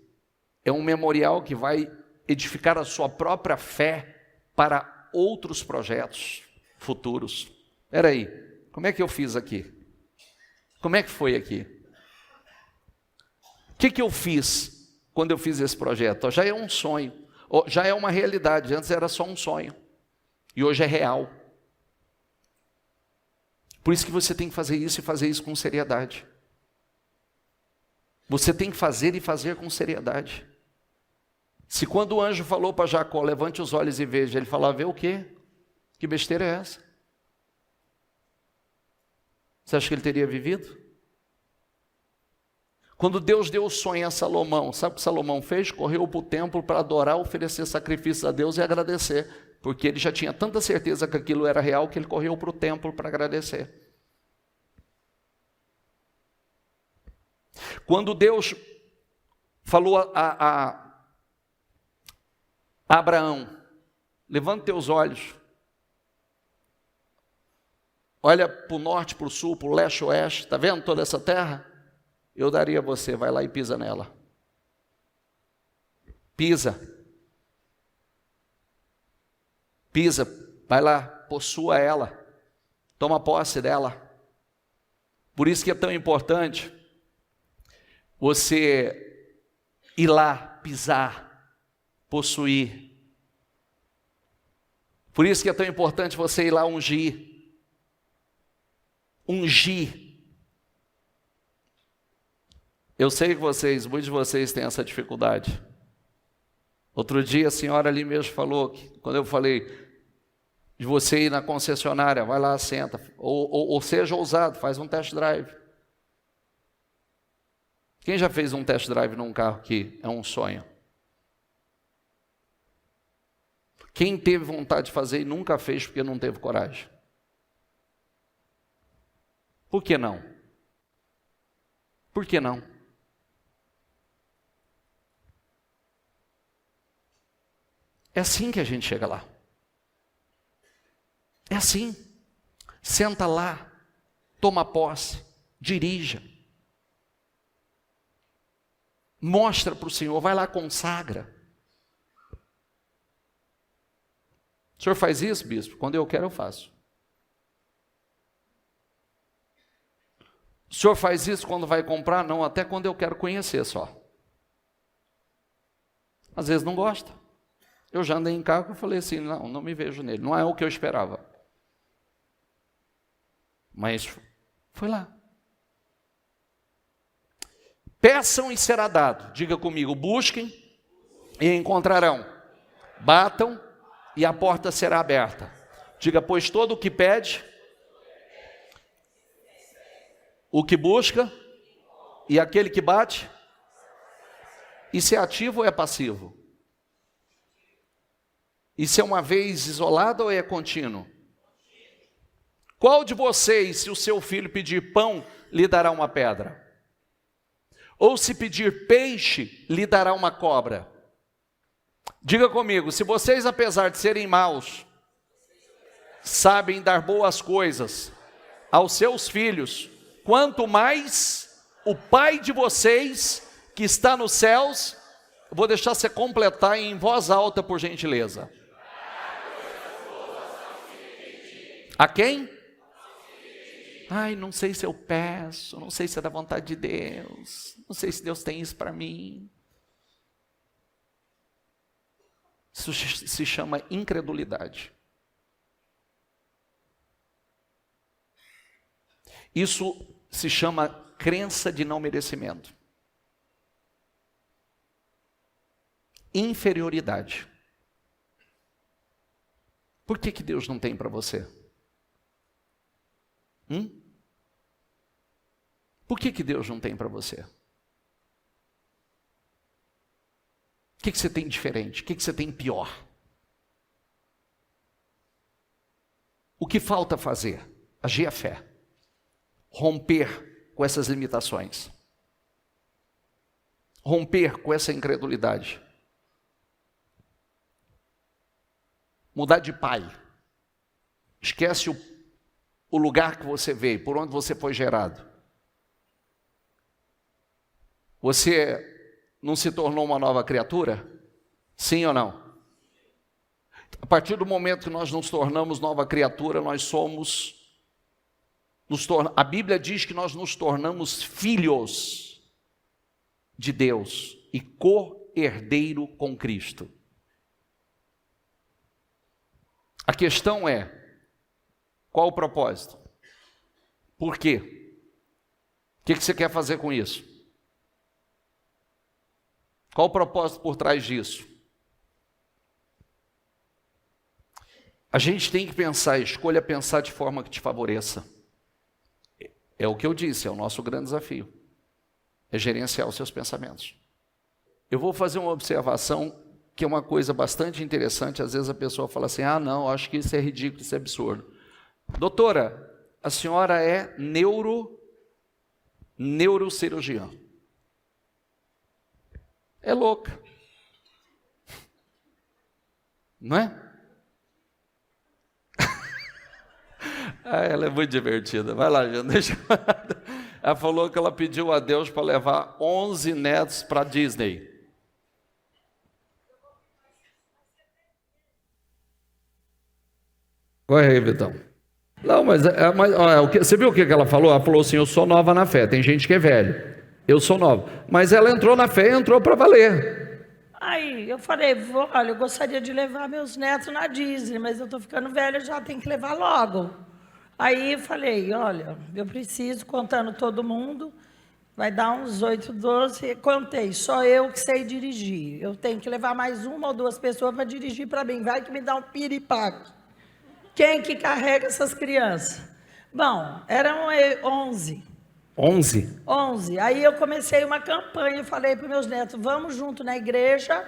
é um memorial que vai edificar a sua própria fé para outros projetos futuros. Espera aí, como é que eu fiz aqui? Como é que foi aqui? O que eu fiz quando eu fiz esse projeto? Já é um sonho, já é uma realidade. Antes era só um sonho e hoje é real. Por isso que você tem que fazer isso e fazer isso com seriedade. Você tem que fazer e fazer com seriedade. Se quando o anjo falou para Jacó, levante os olhos e veja, ele falava, vê o quê? Que besteira é essa? Você acha que ele teria vivido? Quando Deus deu o sonho a Salomão, sabe o que Salomão fez? Correu para o templo para adorar, oferecer sacrifícios a Deus e agradecer. Porque ele já tinha tanta certeza que aquilo era real, que ele correu para o templo para agradecer. Quando Deus falou a Abraão, levanta teus olhos, olha para o norte, para o sul, para o leste, oeste, está vendo toda essa terra? Eu daria a você, vai lá e pisa nela. Pisa. Pisa, vai lá, possua ela, toma posse dela. Por isso que é tão importante você ir lá, pisar, possuir. Por isso que é tão importante você ir lá ungir. Ungir. Eu sei que muitos de vocês têm essa dificuldade. Outro dia a senhora ali mesmo falou, que, quando eu falei de você ir na concessionária, vai lá, senta, ou seja ousado, faz um test drive. Quem já fez um test drive num carro que é um sonho? Quem teve vontade de fazer e nunca fez porque não teve coragem? Por que não? Por que não? É assim que a gente chega lá. É assim. Senta lá, toma posse, dirija. Mostra para o Senhor, vai lá, consagra. O senhor faz isso, bispo? Quando eu quero, eu faço. O senhor faz isso quando vai comprar? Não, até quando eu quero conhecer só. Às vezes não gosta. Eu já andei em carro e falei assim, não me vejo nele. Não é o que eu esperava. Mas foi lá. Peçam e será dado. Diga comigo, busquem e encontrarão. Batam e a porta será aberta. Diga, pois todo o que pede, o que busca e aquele que bate. Isso é ativo ou é passivo? Isso é uma vez isolada ou é contínuo? Qual de vocês, se o seu filho pedir pão, lhe dará uma pedra? Ou se pedir peixe, lhe dará uma cobra? Diga comigo, se vocês, apesar de serem maus, sabem dar boas coisas aos seus filhos, quanto mais o Pai de vocês, que está nos céus, vou deixar você completar em voz alta, por gentileza. A quem? Ai, não sei se eu peço, não sei se é da vontade de Deus, não sei se Deus tem isso para mim. Isso se chama incredulidade. Isso se chama crença de não merecimento. Inferioridade. Por que Deus não tem para você? Por que Deus não tem para você? O que você tem diferente? O que você tem pior? O que falta fazer? Agir a fé. Romper com essas limitações. Romper com essa incredulidade. Mudar de pai. Esquece o lugar que você veio, por onde você foi gerado. Você não se tornou uma nova criatura? Sim ou não? A partir do momento que nós nos tornamos nova criatura, nós somos... a Bíblia diz que nós nos tornamos filhos de Deus e co-herdeiro com Cristo. A questão é, qual o propósito? Por quê? O que você quer fazer com isso? Qual o propósito por trás disso? A gente tem que pensar, escolha pensar de forma que te favoreça. É o que eu disse, é o nosso grande desafio. É gerenciar os seus pensamentos. Eu vou fazer uma observação que é uma coisa bastante interessante. Às vezes a pessoa fala assim, não, acho que isso é ridículo, isso é absurdo. Doutora, a senhora é neurocirurgiã. É louca. Não é? Ela é muito divertida. Vai lá, gente. Deixa... Ela falou que ela pediu a Deus para levar 11 netos para Disney. Corre aí, Vitão. Não, mas você viu o que ela falou? Ela falou assim, eu sou nova na fé. Tem gente que é velho. Eu sou nova. Mas ela entrou na fé e entrou para valer. Aí eu falei, olha, eu gostaria de levar meus netos na Disney, mas eu estou ficando velha, já tenho que levar logo. Aí eu falei, olha, eu preciso, contando todo mundo, vai dar uns 8, 12, contei, só eu que sei dirigir. Eu tenho que levar mais 1 ou 2 pessoas para dirigir para mim, vai que me dá um piripaque. Quem que carrega essas crianças? Bom, eram 11. 11? 11. Aí eu comecei uma campanha e falei para os meus netos, vamos junto na igreja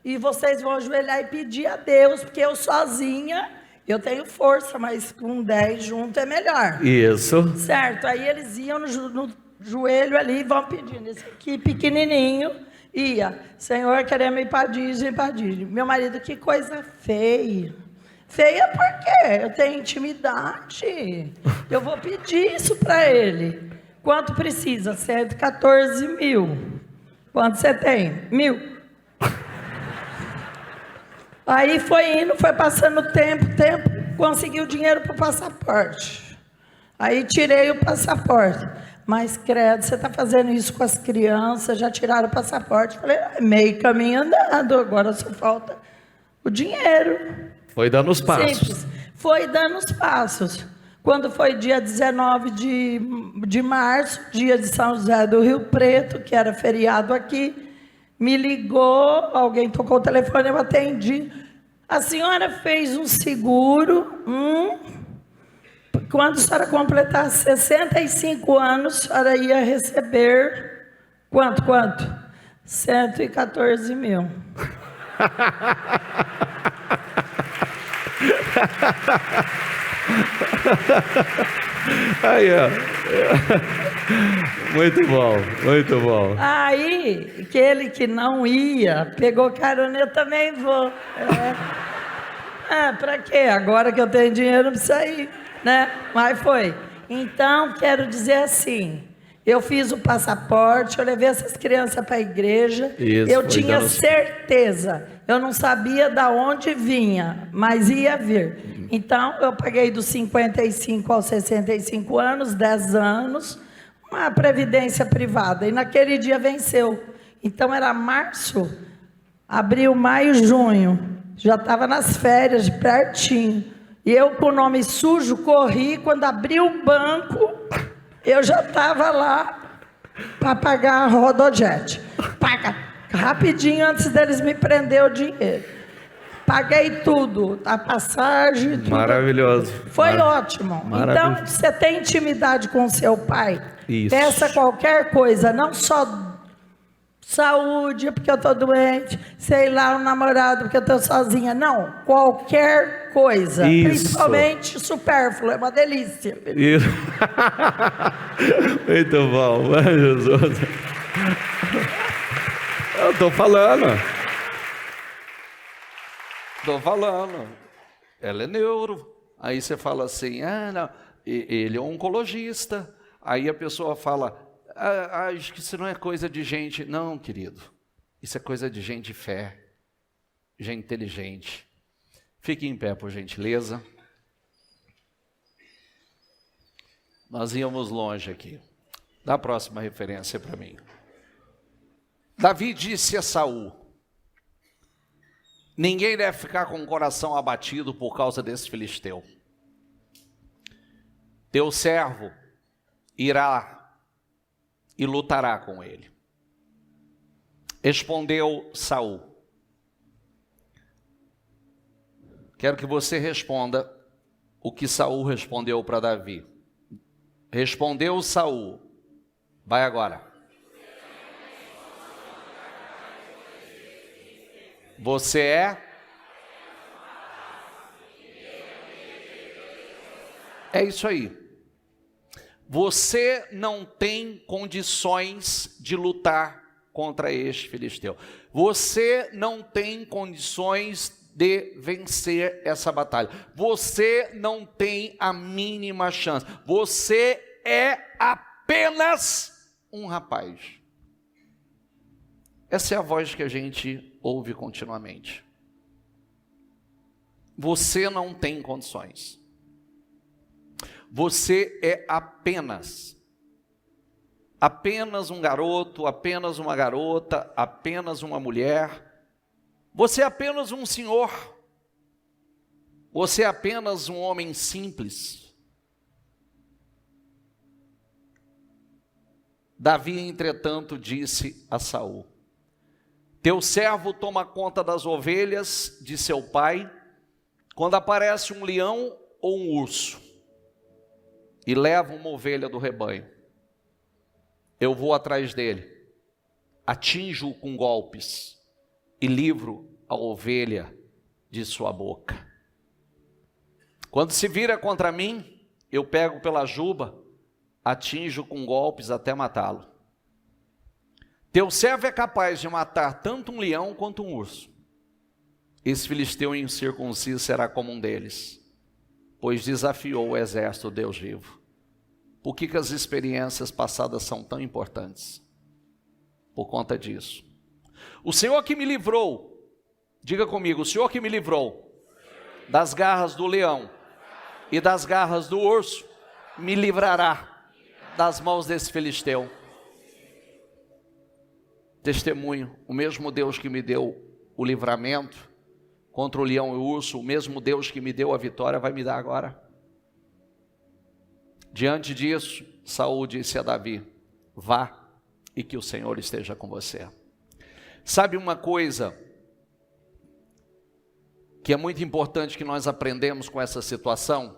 e vocês vão ajoelhar e pedir a Deus, porque eu sozinha, eu tenho força, mas com 10 junto é melhor. Isso. Certo, aí eles iam no joelho ali e vão pedindo. Esse aqui pequenininho ia, Senhor, queremos ir para Disney, para Disney. Meu marido, que coisa feia. Feia por quê? Eu tenho intimidade. Eu vou pedir isso para ele. Quanto precisa? 114 mil. Quanto você tem? 1.000. Aí foi indo, foi passando tempo, consegui o dinheiro para o passaporte. Aí tirei o passaporte. Mas, credo, você está fazendo isso com as crianças, já tiraram o passaporte. Falei, meio caminho andado, agora só falta o dinheiro. Foi dando os passos. Simples. Foi dando os passos. Quando foi dia 19 de março, dia de São José do Rio Preto, que era feriado aqui, me ligou, alguém tocou o telefone, eu atendi. A senhora fez um seguro, quando a senhora completasse 65 anos, a senhora ia receber, quanto? 114 mil. Aí, ó. Muito bom, muito bom. Aí, aquele que não ia, pegou carona, eu também vou. Pra quê? Agora que eu tenho dinheiro, não precisa ir, né? Mas foi. Então, quero dizer assim, eu fiz o passaporte, eu levei essas crianças para a igreja, isso, eu tinha certeza, eu não sabia de onde vinha, mas ia vir. Então, eu paguei dos 55 aos 65 anos, 10 anos, uma previdência privada, e naquele dia venceu. Então, era março, abril, maio, junho, já estava nas férias, de pertinho, e eu com o nome sujo, corri, quando abri o banco, eu já estava lá para pagar a Rodojet. Paga, rapidinho, antes deles me prender o dinheiro. Paguei tudo, a passagem, tudo. Maravilhoso. Foi ótimo. Então, você tem intimidade com seu pai? Isso. Peça qualquer coisa, não só saúde, porque eu estou doente, sei lá, um namorado, porque eu estou sozinha. Não, qualquer coisa. Isso. Principalmente supérfluo, é uma delícia. Isso. Muito bom, Jesus. Eu estou falando. Ela é neuro. Aí você fala assim, não, ele é oncologista. Aí a pessoa fala, acho que isso não é coisa de gente. Não, querido, isso é coisa de gente de fé, gente inteligente. Fique em pé, por gentileza. Nós íamos longe aqui. Dá a próxima referência para mim. Davi disse a Saul, ninguém deve ficar com o coração abatido por causa desse filisteu. Teu servo irá e lutará com ele. Respondeu Saul. Quero que você responda o que Saul respondeu para Davi. Respondeu Saul. Vai agora. Você é? É isso aí. Você não tem condições de lutar contra este filisteu. Você não tem condições de vencer essa batalha. Você não tem a mínima chance. Você é apenas um rapaz. Essa é a voz que a gente ouve continuamente. Você não tem condições. Você é apenas um garoto, apenas uma garota, apenas uma mulher. Você é apenas um senhor. Você é apenas um homem simples. Davi, entretanto, disse a Saul: teu servo toma conta das ovelhas de seu pai, quando aparece um leão ou um urso, e leva uma ovelha do rebanho. Eu vou atrás dele, atinjo-o com golpes, e livro a ovelha de sua boca. Quando se vira contra mim, eu pego pela juba, atinjo com golpes até matá-lo. Teu servo é capaz de matar tanto um leão quanto um urso. Esse filisteu incircunciso será como um deles, pois desafiou o exército do Deus vivo. Por que as experiências passadas são tão importantes? Por conta disso. O Senhor que me livrou, diga comigo, o Senhor que me livrou das garras do leão e das garras do urso, me livrará das mãos desse filisteu. Testemunho, o mesmo Deus que me deu o livramento contra o leão e o urso, o mesmo Deus que me deu a vitória vai me dar agora. Diante disso, Saul disse a Davi: vá e que o Senhor esteja com você. Sabe uma coisa que é muito importante que nós aprendemos com essa situação?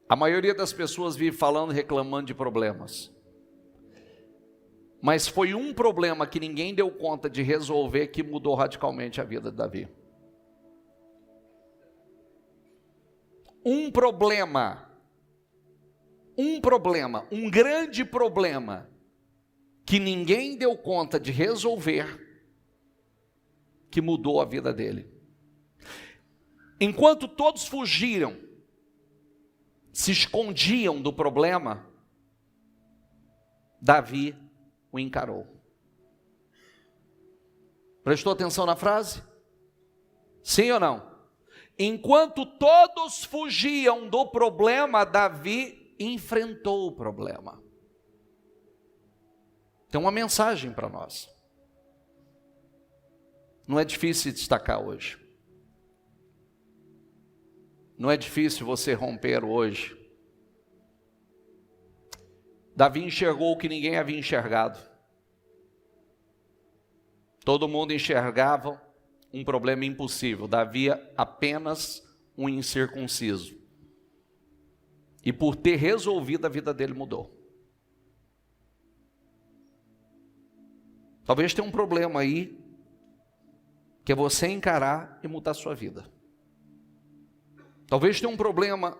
A maioria das pessoas vive falando e reclamando de problemas. Mas foi um problema que ninguém deu conta de resolver que mudou radicalmente a vida de Davi. Um grande problema que ninguém deu conta de resolver, que mudou a vida dele. Enquanto todos fugiram, se escondiam do problema, Davi o encarou. Prestou atenção na frase? Sim ou não? Enquanto todos fugiam do problema, Davi enfrentou o problema. Tem uma mensagem para nós. Não é difícil destacar hoje. Não é difícil você romper hoje. Davi enxergou o que ninguém havia enxergado. Todo mundo enxergava um problema impossível. Davi apenas um incircunciso. E por ter resolvido, a vida dele mudou. Talvez tenha um problema aí, que é você encarar e mudar a sua vida. Talvez tenha um problema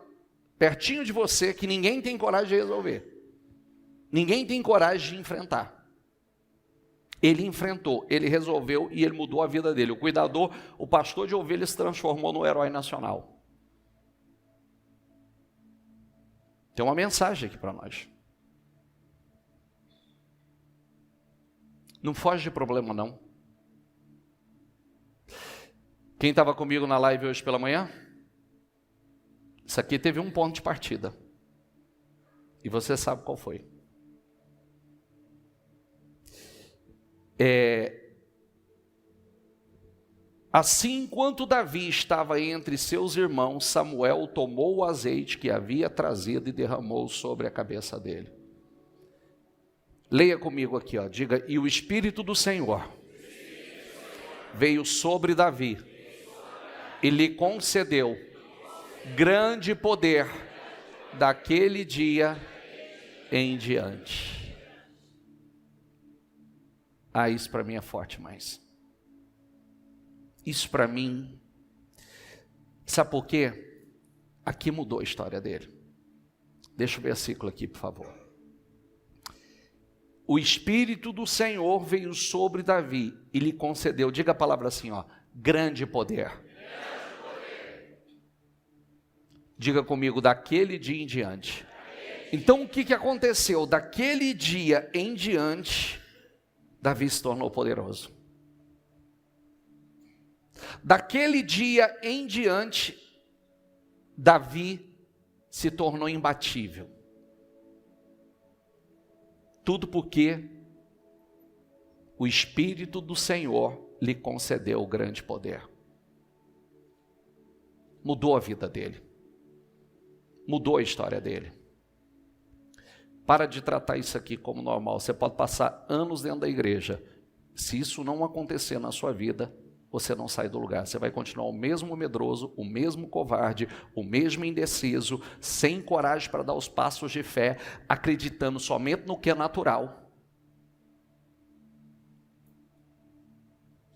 pertinho de você que ninguém tem coragem de resolver. Ninguém tem coragem de enfrentar. Ele enfrentou, ele resolveu e ele mudou a vida dele. O cuidador, o pastor de ovelhas se transformou no herói nacional. Tem uma mensagem aqui para nós. Não foge de problema, não. Quem estava comigo na live hoje pela manhã? Isso aqui teve um ponto de partida. E você sabe qual foi. Assim, enquanto Davi estava entre seus irmãos, Samuel tomou o azeite que havia trazido e derramou sobre a cabeça dele. Leia comigo aqui, ó, diga: e o Espírito do Senhor veio sobre Davi e lhe concedeu grande poder daquele dia em diante. Ah, isso para mim é forte mais. Isso para mim, sabe por quê? Aqui mudou a história dele. Deixa o versículo aqui, por favor. O Espírito do Senhor veio sobre Davi e lhe concedeu, diga a palavra assim, ó, grande poder. Diga comigo, daquele dia em diante. Então o que aconteceu? Daquele dia em diante, Davi se tornou poderoso. Daquele dia em diante, Davi se tornou imbatível. Tudo porque o Espírito do Senhor lhe concedeu grande poder. Mudou a vida dele. Mudou a história dele. Para de tratar isso aqui como normal. Você pode passar anos dentro da igreja. Se isso não acontecer na sua vida, você não sai do lugar. Você vai continuar o mesmo medroso, o mesmo covarde, o mesmo indeciso, sem coragem para dar os passos de fé, acreditando somente no que é natural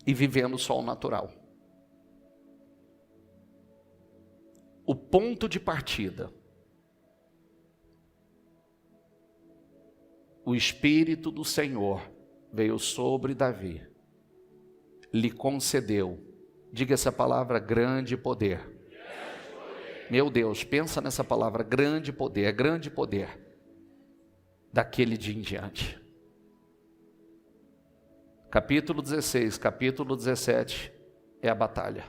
e vivendo só o natural. O ponto de partida, o Espírito do Senhor veio sobre Davi, lhe concedeu, diga essa palavra, grande poder. Meu Deus, pensa nessa palavra, grande poder, daquele dia em diante. Capítulo 16, capítulo 17 é a batalha,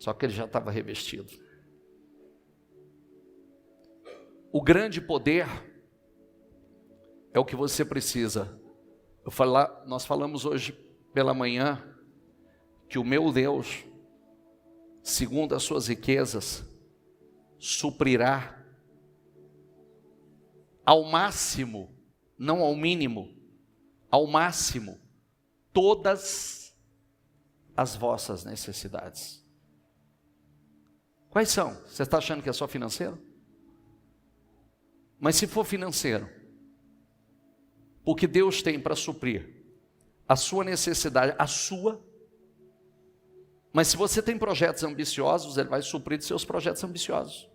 só que ele já estava revestido. O grande poder é o que você precisa. Nós falamos hoje pela manhã que o meu Deus, segundo as suas riquezas, suprirá ao máximo, não ao mínimo, ao máximo, todas as vossas necessidades. Quais são? Você está achando que é só financeiro? Mas se for financeiro, o que Deus tem para suprir a sua necessidade, a sua. Mas se você tem projetos ambiciosos, Ele vai suprir seus projetos ambiciosos.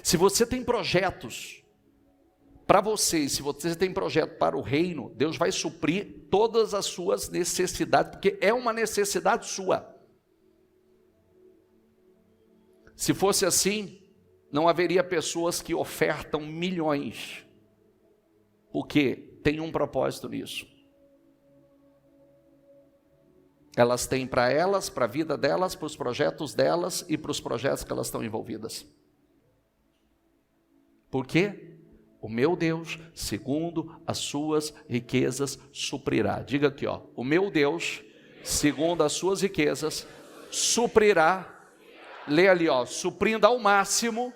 Se você tem projetos para você, se você tem projeto para o reino, Deus vai suprir todas as suas necessidades, porque é uma necessidade sua. Se fosse assim, não haveria pessoas que ofertam milhões, porque tem um propósito nisso. Elas têm para elas, para a vida delas, para os projetos delas e para os projetos que elas estão envolvidas. Por quê? O meu Deus, segundo as suas riquezas, suprirá. Diga aqui, ó, o meu Deus, segundo as suas riquezas, suprirá. Lê ali, ó, suprindo ao máximo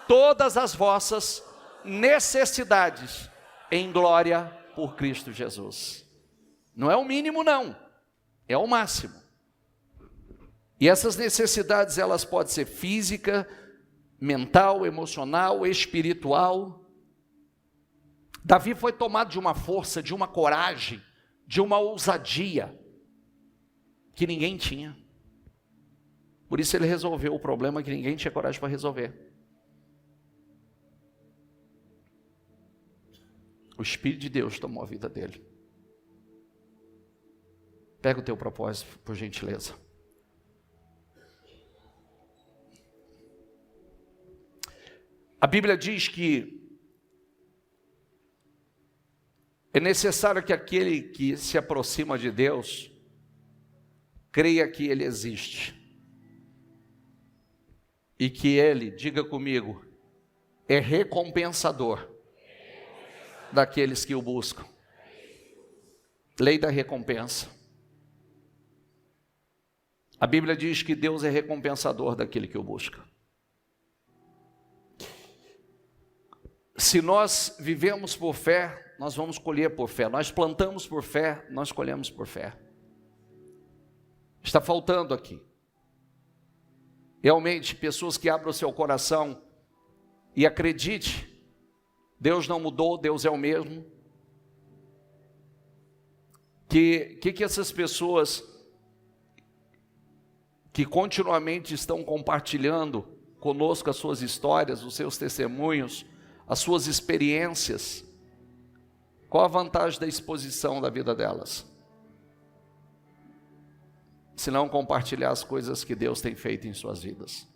todas as vossas necessidades em glória por Cristo Jesus. Não é o mínimo, não, é o máximo. E essas necessidades, elas podem ser física, mental, emocional, espiritual. Davi foi tomado de uma força, de uma coragem, de uma ousadia que ninguém tinha. Por isso ele resolveu o problema que ninguém tinha coragem para resolver. O Espírito de Deus tomou a vida dele. Pega o teu propósito, por gentileza. A Bíblia diz que é necessário que aquele que se aproxima de Deus creia que Ele existe. E que Ele, diga comigo, é recompensador daqueles que o buscam. Lei da recompensa. A Bíblia diz que Deus é recompensador daquele que o busca. Se nós vivemos por fé, nós vamos colher por fé. Nós plantamos por fé, nós colhemos por fé. Está faltando aqui. Realmente, pessoas que abram o seu coração e acredite, Deus não mudou, Deus é o mesmo. Que essas pessoas que continuamente estão compartilhando conosco as suas histórias, os seus testemunhos, as suas experiências, qual a vantagem da exposição da vida delas? Se não compartilhar as coisas que Deus tem feito em suas vidas.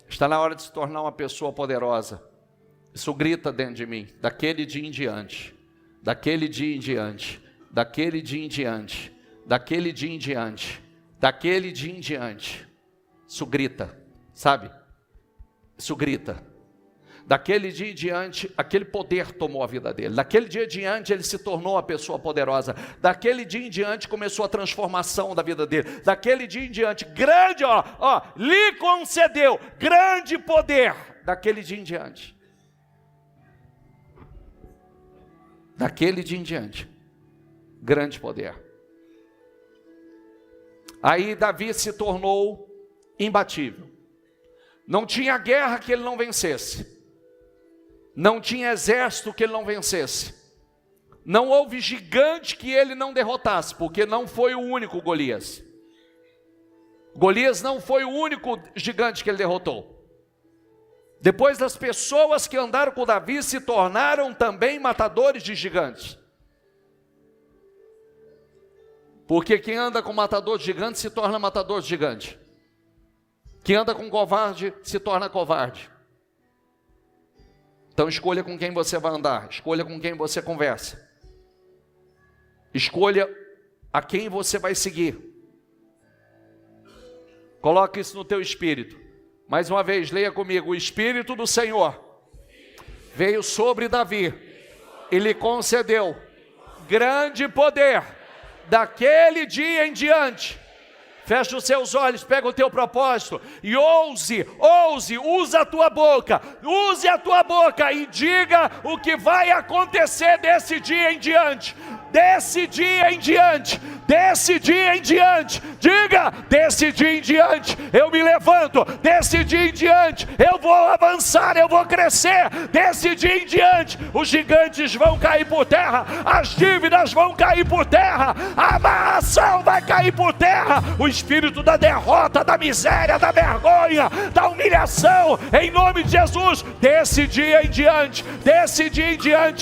Está na hora de se tornar uma pessoa poderosa. Isso grita dentro de mim, daquele dia em diante. daquele dia em diante, daquele dia em diante, daquele dia em diante, daquele dia em diante. Isso grita, sabe? Isso grita. Daquele dia em diante, aquele poder tomou a vida dele. Daquele dia em diante, ele se tornou uma pessoa poderosa. Daquele dia em diante, começou a transformação da vida dele. Daquele dia em diante, grande, lhe concedeu grande poder. Daquele dia em diante. Daquele dia em diante, grande poder. Aí Davi se tornou imbatível. Não tinha guerra que ele não vencesse. Não tinha exército que ele não vencesse. Não houve gigante que ele não derrotasse, porque não foi o único Golias. Golias não foi o único gigante que ele derrotou. Depois, as pessoas que andaram com Davi se tornaram também matadores de gigantes. Porque quem anda com matador de gigante se torna matador de gigante. Quem anda com covarde se torna covarde. Então escolha com quem você vai andar, escolha com quem você conversa. Escolha a quem você vai seguir. Coloque isso no teu espírito. Mais uma vez, leia comigo. O Espírito do Senhor veio sobre Davi e lhe concedeu grande poder. Daquele dia em diante, fecha os seus olhos, pega o teu propósito e ouse, usa a tua boca, use a tua boca e diga o que vai acontecer desse dia em diante. Desse dia em diante, desse dia em diante, diga, desse dia em diante, eu me levanto, desse dia em diante, eu vou avançar, eu vou crescer, desse dia em diante, os gigantes vão cair por terra, as dívidas vão cair por terra, a amarração vai cair por terra, o espírito da derrota, da miséria, da vergonha, da humilhação, em nome de Jesus, desse dia em diante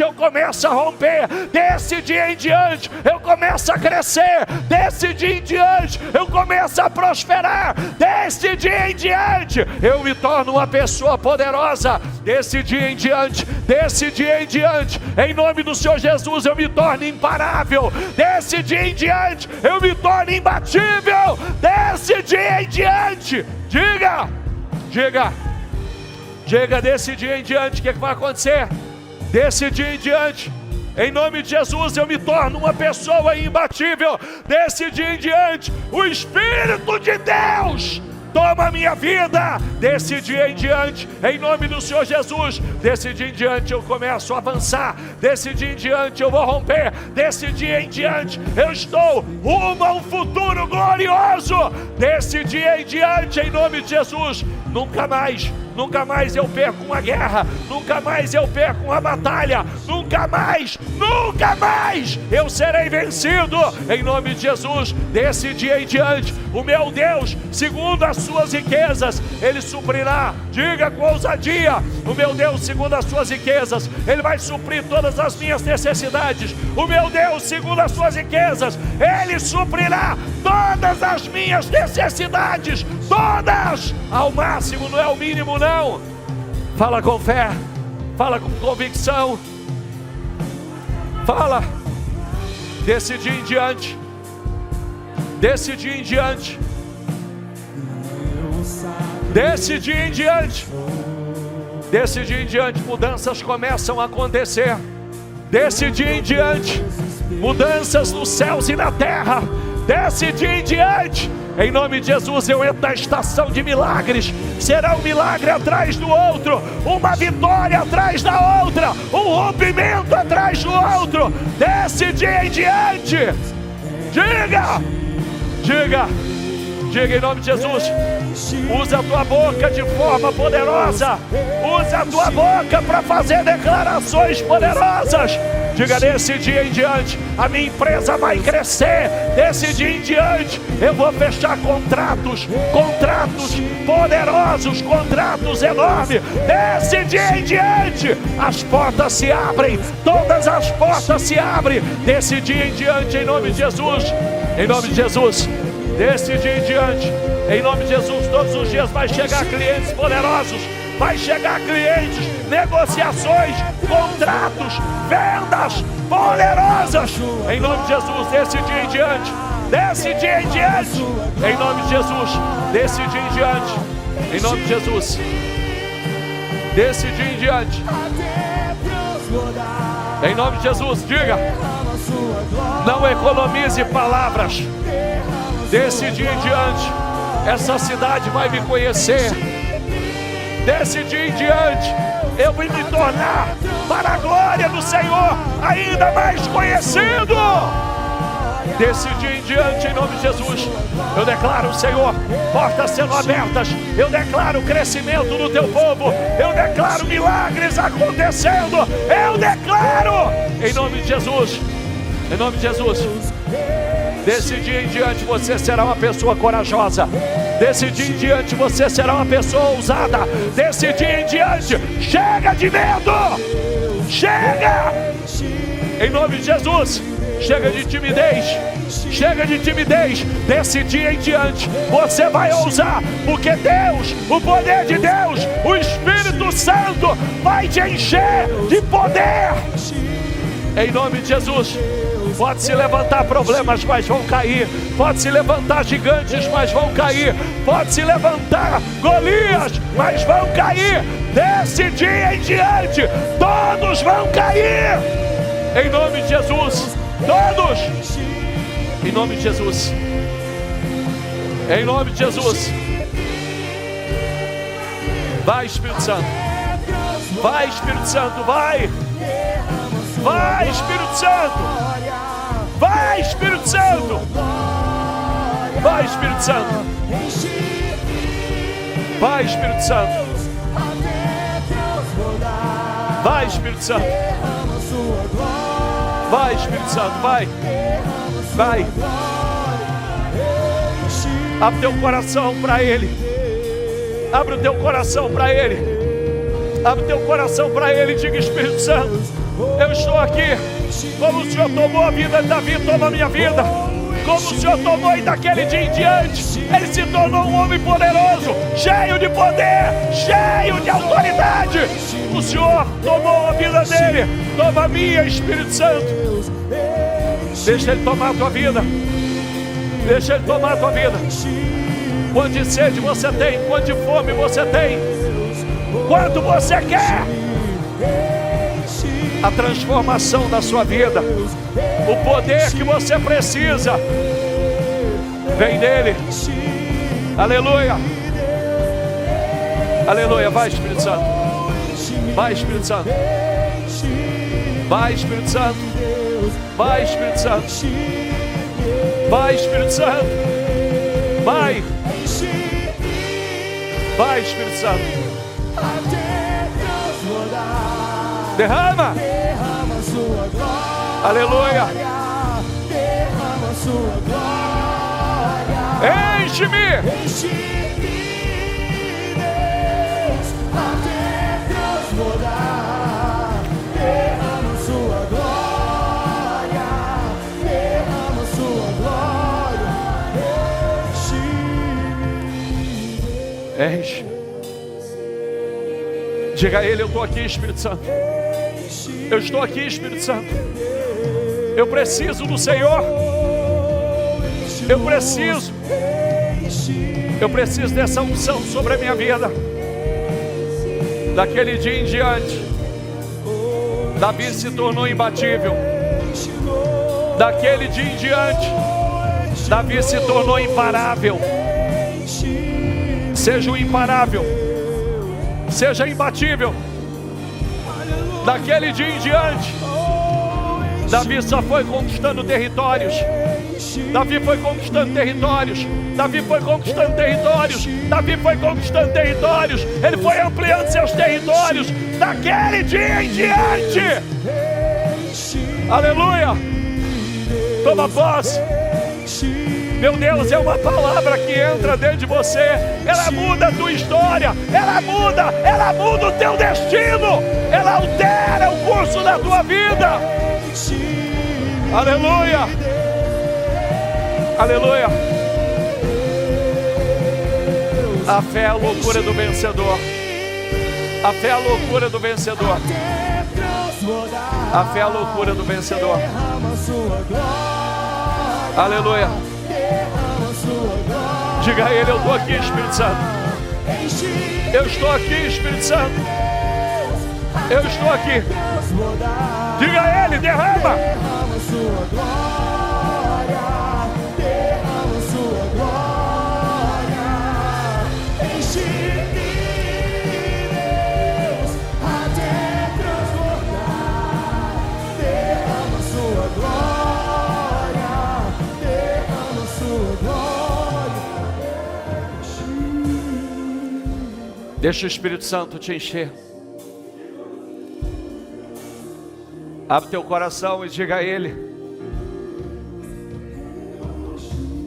eu começo a romper, desse dia em diante, eu começo a crescer, desse dia em diante, eu começo a prosperar, desse dia em diante, eu me torno uma pessoa poderosa, desse dia em diante, em nome do Senhor Jesus, eu me torno imparável, desse dia em diante, eu me torno imbatível, desse dia em diante, diga, desse dia em diante, o que vai acontecer? Desse dia em diante, em nome de Jesus, eu me torno uma pessoa imbatível. Desse dia em diante, o Espírito de Deus toma a minha vida. Desse dia em diante, em nome do Senhor Jesus, desse dia em diante eu começo a avançar. Desse dia em diante eu vou romper. Desse dia em diante eu estou rumo a um futuro glorioso. Desse dia em diante, em nome de Jesus, nunca mais eu perco uma guerra, nunca mais eu perco uma batalha, nunca mais eu serei vencido, em nome de Jesus. Desse dia em diante, o meu Deus, segundo as suas riquezas, Ele suprirá, diga com ousadia, o meu Deus, segundo as suas riquezas, Ele vai suprir todas as minhas necessidades, o meu Deus, segundo as suas riquezas, Ele suprirá todas as minhas necessidades, todas, ao máximo, não é o mínimo não. Fala com fé, fala com convicção, fala. Desse dia em diante, desse dia em diante, desse dia em diante, desse dia em diante, mudanças começam a acontecer. Desse dia em diante, mudanças nos céus e na terra. Desse dia em diante, em nome de Jesus, eu entro na estação de milagres. Será um milagre atrás do outro, uma vitória atrás da outra, um rompimento atrás do outro. Desse dia em diante, diga em nome de Jesus. Use a tua boca de forma poderosa. Use a tua boca para fazer declarações poderosas. Diga, desse dia em diante, a minha empresa vai crescer. Desse dia em diante, eu vou fechar contratos poderosos, contratos enormes. Desse dia em diante, as portas se abrem, todas as portas se abrem. Desse dia em diante, em nome de Jesus, em nome de Jesus. Desse dia em diante, em nome de Jesus, todos os dias vai chegar clientes poderosos. vai chegar clientes, negociações, contratos, vendas poderosas. Em nome de Jesus, desse dia em diante. Desse dia em diante. Em nome de Jesus, desse dia em diante. Em nome de Jesus. Desse dia em diante. Em nome de Jesus, diga. Não economize palavras. Desse dia em diante, essa cidade vai me conhecer. Desse dia em diante, eu vou me tornar, para a glória do Senhor, ainda mais conhecido. Desse dia em diante, em nome de Jesus, eu declaro, Senhor, portas sendo abertas. Eu declaro crescimento no teu povo. Eu declaro milagres acontecendo. Eu declaro, em nome de Jesus. Em nome de Jesus. Desse dia em diante você será uma pessoa corajosa. Desse dia em diante você será uma pessoa ousada. Desse dia em diante, chega de medo. Chega. Em nome de Jesus. Chega de timidez. Chega de timidez. Desse dia em diante você vai ousar, porque Deus, o poder de Deus, o Espírito Santo vai te encher de poder. Em nome de Jesus. Pode se levantar problemas, mas vão cair. Pode se levantar gigantes, mas vão cair. Pode se levantar Golias, mas vão cair. Desse dia em diante, todos vão cair. Em nome de Jesus. Todos. Em nome de Jesus. Em nome de Jesus. Vai, Espírito Santo. Vai, Espírito Santo, vai. Vai, Espírito Santo. Vai, Espírito Santo. Vai, Espírito Santo. Vai, Espírito Santo. Vai, Espírito Santo. Vai, Espírito Santo, vai. Vai. Abre teu coração para Ele. Abre o teu coração para Ele. Abre o teu coração para Ele e diga: Espírito Santo, eu estou aqui. Como o Senhor tomou a vida de Davi, toma a minha vida. Como o Senhor tomou e daquele dia em diante, ele se tornou um homem poderoso, cheio de poder, cheio de autoridade. O Senhor tomou a vida dele, toma a minha, Espírito Santo. Deixa Ele tomar a tua vida. Deixa Ele tomar a tua vida. Quanto de sede você tem, quanto de fome você tem, quanto você quer. A transformação da sua vida, o poder que você precisa, vem dele. Aleluia. Aleluia. Vai, Espírito Santo. Vai, Espírito Santo. Vai, Espírito Santo. Vai, Espírito Santo. Vai, Espírito Santo. Vai. Vai, Espírito Santo. Derrama. Sua glória. Aleluia. Derrama sua glória. Enche-me. Enche-me, Deus, até transbordar. Derrama sua glória. Derrama sua glória. Enche-me. Enche. Diga a Ele: eu estou aqui, Espírito Santo. Eu estou aqui, Espírito Santo. Eu preciso do Senhor. Eu preciso dessa unção sobre a minha vida. Daquele dia em diante, Davi se tornou imbatível. Daquele dia em diante, Davi se tornou imparável. Seja o imparável, seja imbatível. Daquele dia em diante, Davi só foi conquistando territórios. Davi foi conquistando territórios. Davi foi conquistando territórios. Davi foi conquistando territórios. Ele foi ampliando seus territórios. Daquele dia em diante. Aleluia. Toma posse. Meu Deus, é uma palavra que entra dentro de você. Ela muda a tua história. Ela muda o teu destino. Ela altera o curso da tua vida. Aleluia. Aleluia. A fé é a loucura do vencedor. A fé é a loucura do vencedor. A fé é a loucura do vencedor. Aleluia. Diga a Ele: eu estou aqui, Espírito Santo. Eu estou aqui, Espírito Santo. Eu estou aqui. Diga a Ele: derrama. Deixa o Espírito Santo te encher. Abre teu coração e diga a Ele: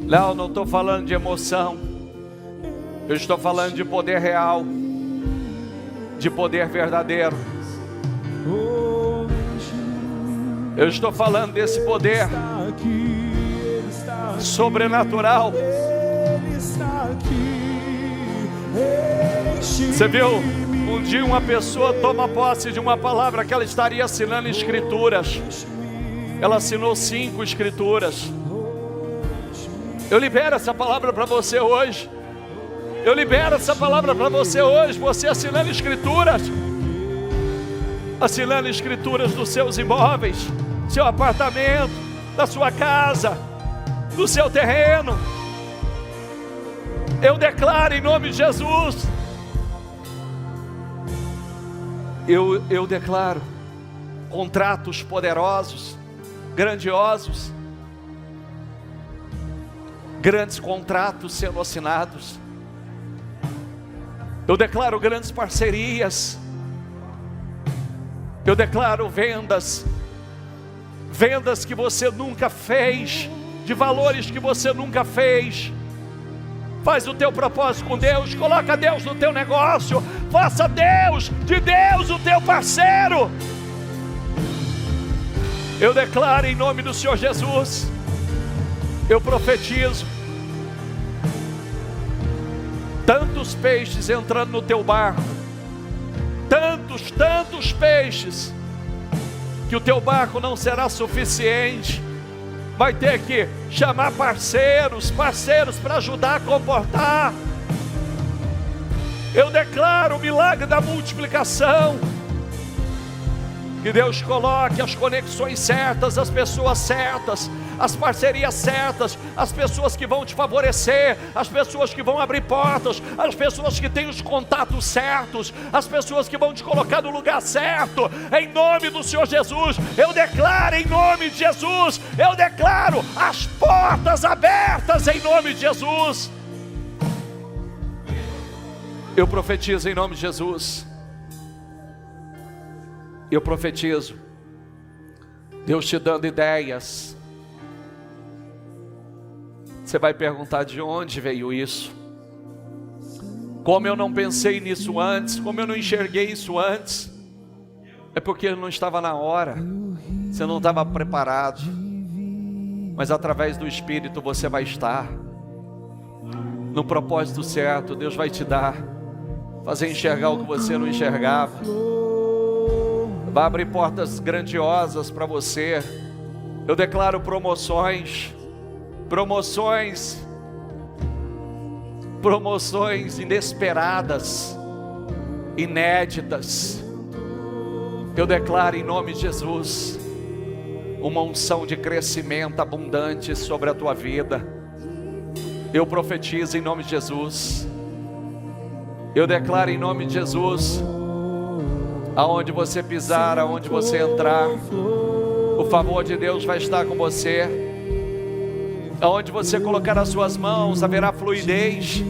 não estou falando de emoção. Eu estou falando de poder real, de poder verdadeiro. Eu estou falando desse poder sobrenatural. Você viu? Um dia uma pessoa toma posse de uma palavra que ela estaria assinando escrituras. Ela assinou 5 escrituras. Eu libero essa palavra para você hoje. Eu libero essa palavra para você hoje. Você assinando escrituras. Assinando escrituras dos seus imóveis, seu apartamento, da sua casa, do seu terreno. Eu declaro em nome de Jesus. Eu declaro contratos poderosos, grandiosos, grandes contratos sendo assinados. Eu declaro grandes parcerias. Eu declaro vendas que você nunca fez, de valores que você nunca fez. Faz o teu propósito com Deus, coloca Deus no teu negócio, faça de Deus o teu parceiro. Eu declaro em nome do Senhor Jesus, eu profetizo, tantos peixes entrando no teu barco, tantos peixes, que o teu barco não será suficiente. Vai ter que chamar parceiros para ajudar a comportar. Eu declaro o milagre da multiplicação. Que Deus coloque as conexões certas, as pessoas certas, as parcerias certas, as pessoas que vão te favorecer, as pessoas que vão abrir portas, as pessoas que têm os contatos certos, as pessoas que vão te colocar no lugar certo, em nome do Senhor Jesus. Eu declaro em nome de Jesus, eu declaro as portas abertas em nome de Jesus. Eu profetizo em nome de Jesus. Eu profetizo, Deus te dando ideias. Você vai perguntar: de onde veio isso? Como eu não pensei nisso antes? Como eu não enxerguei isso antes? É porque não estava na hora, você não estava preparado. Mas através do Espírito você vai estar no propósito certo. Deus vai te dar, fazer enxergar o que você não enxergava. Vai abrir portas grandiosas para você. Eu declaro promoções inesperadas, inéditas. Eu declaro em nome de Jesus uma unção de crescimento abundante sobre a tua vida. Eu profetizo em nome de Jesus. Eu declaro em nome de Jesus, aonde você pisar, aonde você entrar, o favor de Deus vai estar com você. Aonde você colocar as suas mãos, haverá fluidez.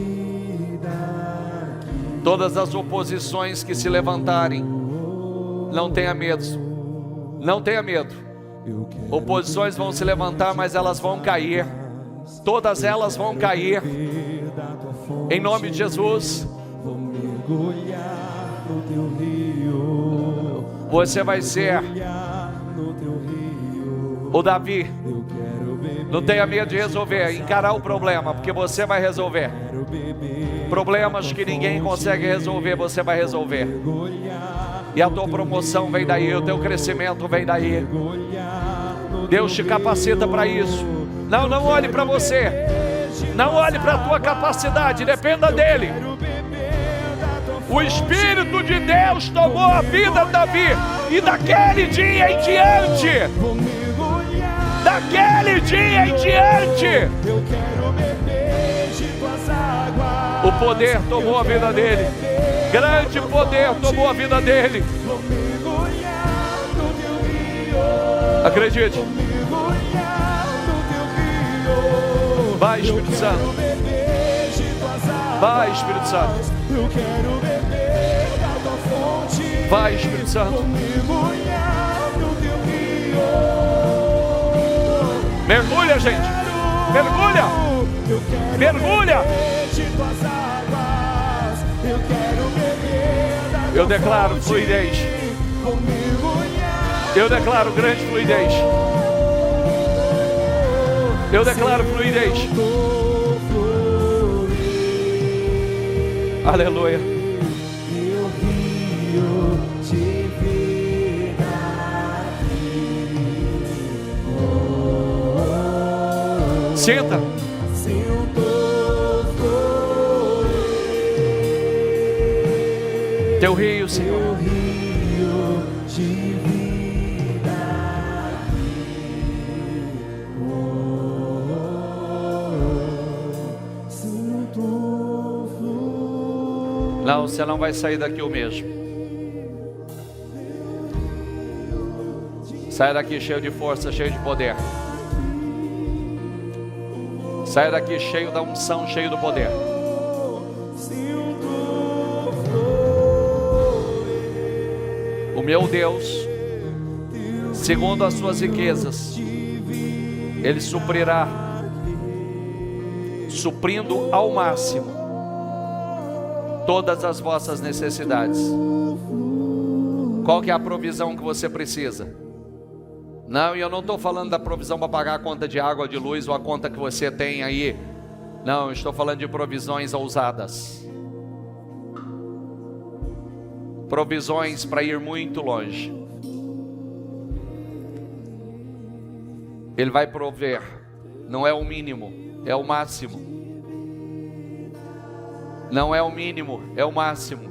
Todas as oposições que se levantarem, não tenha medo. Não tenha medo. Oposições vão se levantar, mas elas vão cair. Todas elas vão cair. Em nome de Jesus. Você vai ser o Davi Não tenha medo de resolver, encarar o problema, porque você vai resolver. Problemas que ninguém consegue resolver, você vai resolver. E a tua promoção vem daí, o teu crescimento vem daí. Deus te capacita para isso. Não olhe para você. Não olhe para a tua capacidade, dependa dele. O Espírito de Deus tomou a vida de Davi. E daquele dia em diante, o poder tomou a vida dele. Grande poder tomou a vida dele. Acredite. Vai, Espírito Santo. Vai, Espírito Santo. Vai, Espírito Santo. Mergulha, gente. Mergulha. Mergulha. Eu declaro fluidez. Eu declaro grande fluidez. Eu declaro fluidez. Aleluia. Sinta. Teu rio, Senhor. Não, você não vai sair daqui o mesmo. Sai daqui cheio de força, cheio de poder. Sai daqui cheio da unção, cheio do poder. O meu Deus, segundo as suas riquezas, Ele suprirá, suprindo ao máximo todas as vossas necessidades. Qual que é a provisão que você precisa? Não, e eu não estou falando da provisão para pagar a conta de água, de luz ou a conta que você tem aí. Não, eu estou falando de provisões ousadas. Provisões para ir muito longe. Ele vai prover. Não é o mínimo, é o máximo. Não é o mínimo, é o máximo.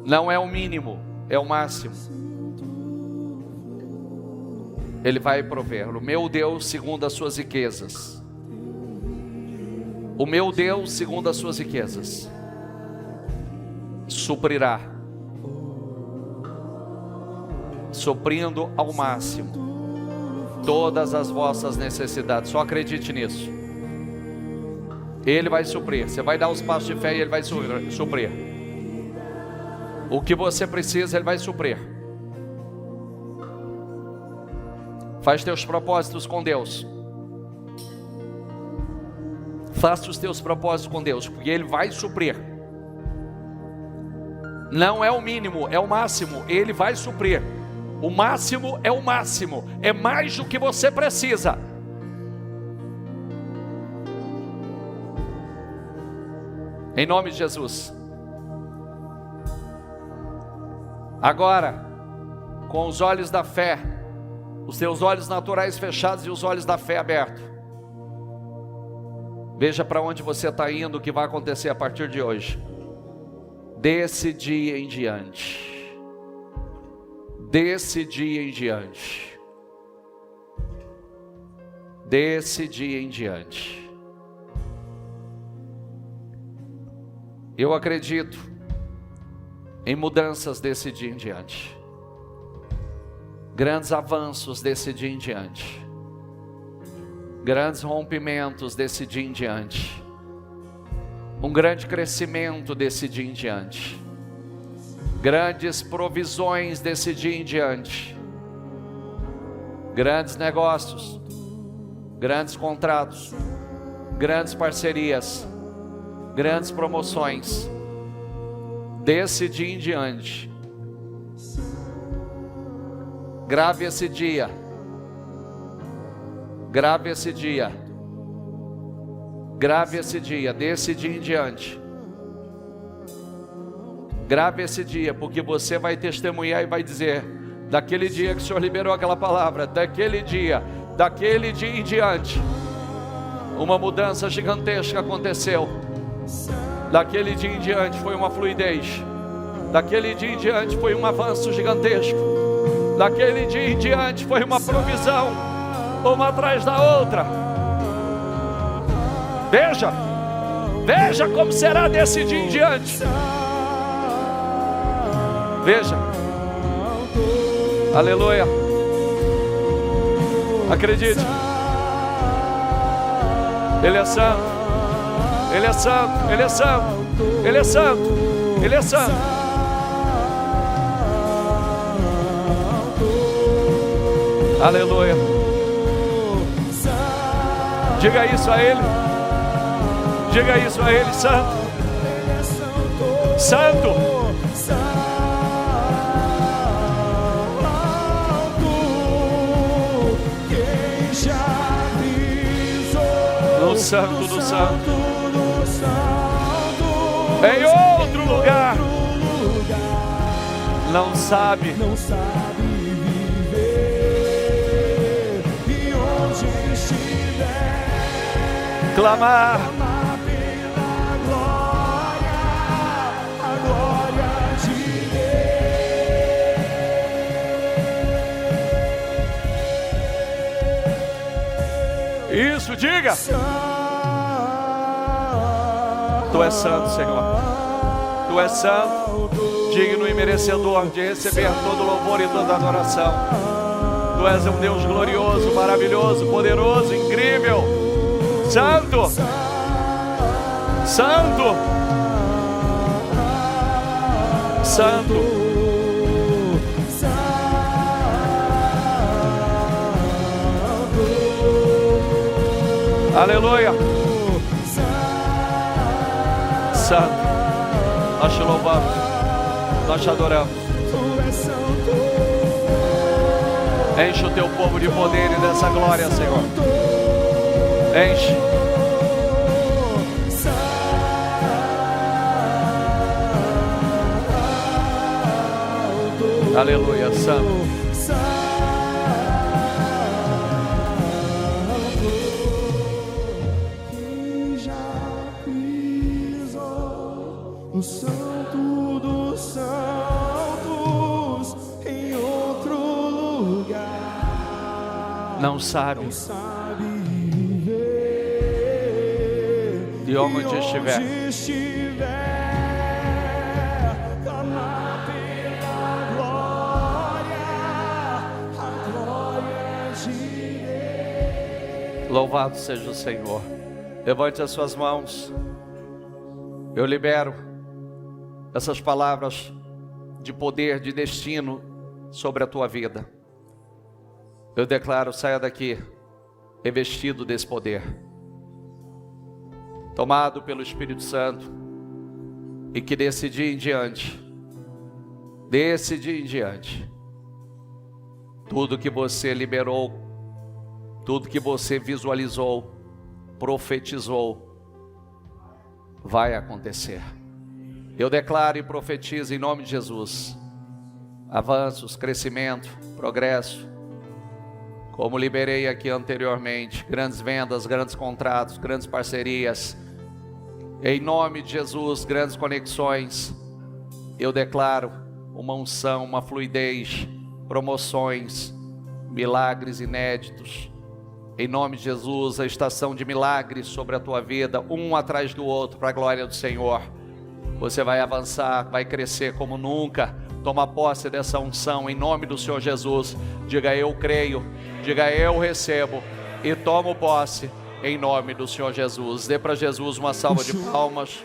Não é o mínimo, é o máximo. Ele vai prover. O meu Deus segundo as suas riquezas. O meu Deus segundo as suas riquezas suprirá, suprindo ao máximo todas as vossas necessidades. Só acredite nisso. Ele vai suprir. Você vai dar os passos de fé e Ele vai suprir. O que você precisa, Ele vai suprir. Faz teus propósitos com Deus. Faça os teus propósitos com Deus, porque Ele vai suprir. Não é o mínimo, é o máximo. Ele vai suprir. O máximo é o máximo. É mais do que você precisa. Em nome de Jesus. Agora, com os olhos da fé, os teus olhos naturais fechados e os olhos da fé abertos, veja para onde você está indo, o que vai acontecer a partir de hoje. Desse dia em diante. Desse dia em diante. Desse dia em diante. Eu acredito em mudanças desse dia em diante. Grandes avanços desse dia em diante. Grandes rompimentos desse dia em diante. Um grande crescimento desse dia em diante. Grandes provisões desse dia em diante. Grandes negócios. Grandes contratos. Grandes parcerias. Grandes promoções. Desse dia em diante. Grave esse dia. Grave esse dia. Grave esse dia, desse dia em diante. Grave esse dia, porque você vai testemunhar e vai dizer: daquele dia que o Senhor liberou aquela palavra, daquele dia em diante, uma mudança gigantesca aconteceu. Daquele dia em diante foi uma fluidez. Daquele dia em diante foi um avanço gigantesco. Daquele dia em diante foi uma provisão, uma atrás da outra. Veja como será desse dia em diante. Veja. Aleluia. Acredite. Ele é santo. Ele é santo. Ele é santo. Ele é santo. Ele é santo. Aleluia. Diga isso a Ele. Diga isso a Ele, santo. Santo. No santo do santo. Em outro lugar. Não sabe viver. E onde estiver, clamar pela glória, a glória de Deus. Isso, diga. Tu és santo, Senhor. Tu és santo, digno e merecedor de receber todo louvor e toda adoração. Tu és um Deus glorioso, maravilhoso, poderoso, incrível. Santo. Santo. Santo. Aleluia. Santo. Nós te louvamos, nós te adoramos. Enche o teu povo de poder e dessa glória, Senhor. Enche. Aleluia, santo. O santo dos santos em outro lugar. Não sabe viver. De onde estiver. Clamar pela glória, a glória de Deus. Louvado seja o Senhor. Levante as suas mãos. Eu libero essas palavras de poder, de destino sobre a tua vida. Eu declaro: saia daqui revestido desse poder, tomado pelo Espírito Santo, e que desse dia em diante, tudo que você liberou, tudo que você visualizou, profetizou, vai acontecer. Eu declaro e profetizo em nome de Jesus avanços, crescimento, progresso, como liberei aqui anteriormente, grandes vendas, grandes contratos, grandes parcerias, em nome de Jesus, grandes conexões. Eu declaro uma unção, uma fluidez, promoções, milagres inéditos, em nome de Jesus, a estação de milagres sobre a tua vida, um atrás do outro, para a glória do Senhor. Você vai avançar, vai crescer como nunca. Toma posse dessa unção em nome do Senhor Jesus. Diga: eu creio, diga: eu recebo e tomo posse em nome do Senhor Jesus. Dê para Jesus uma salva de palmas.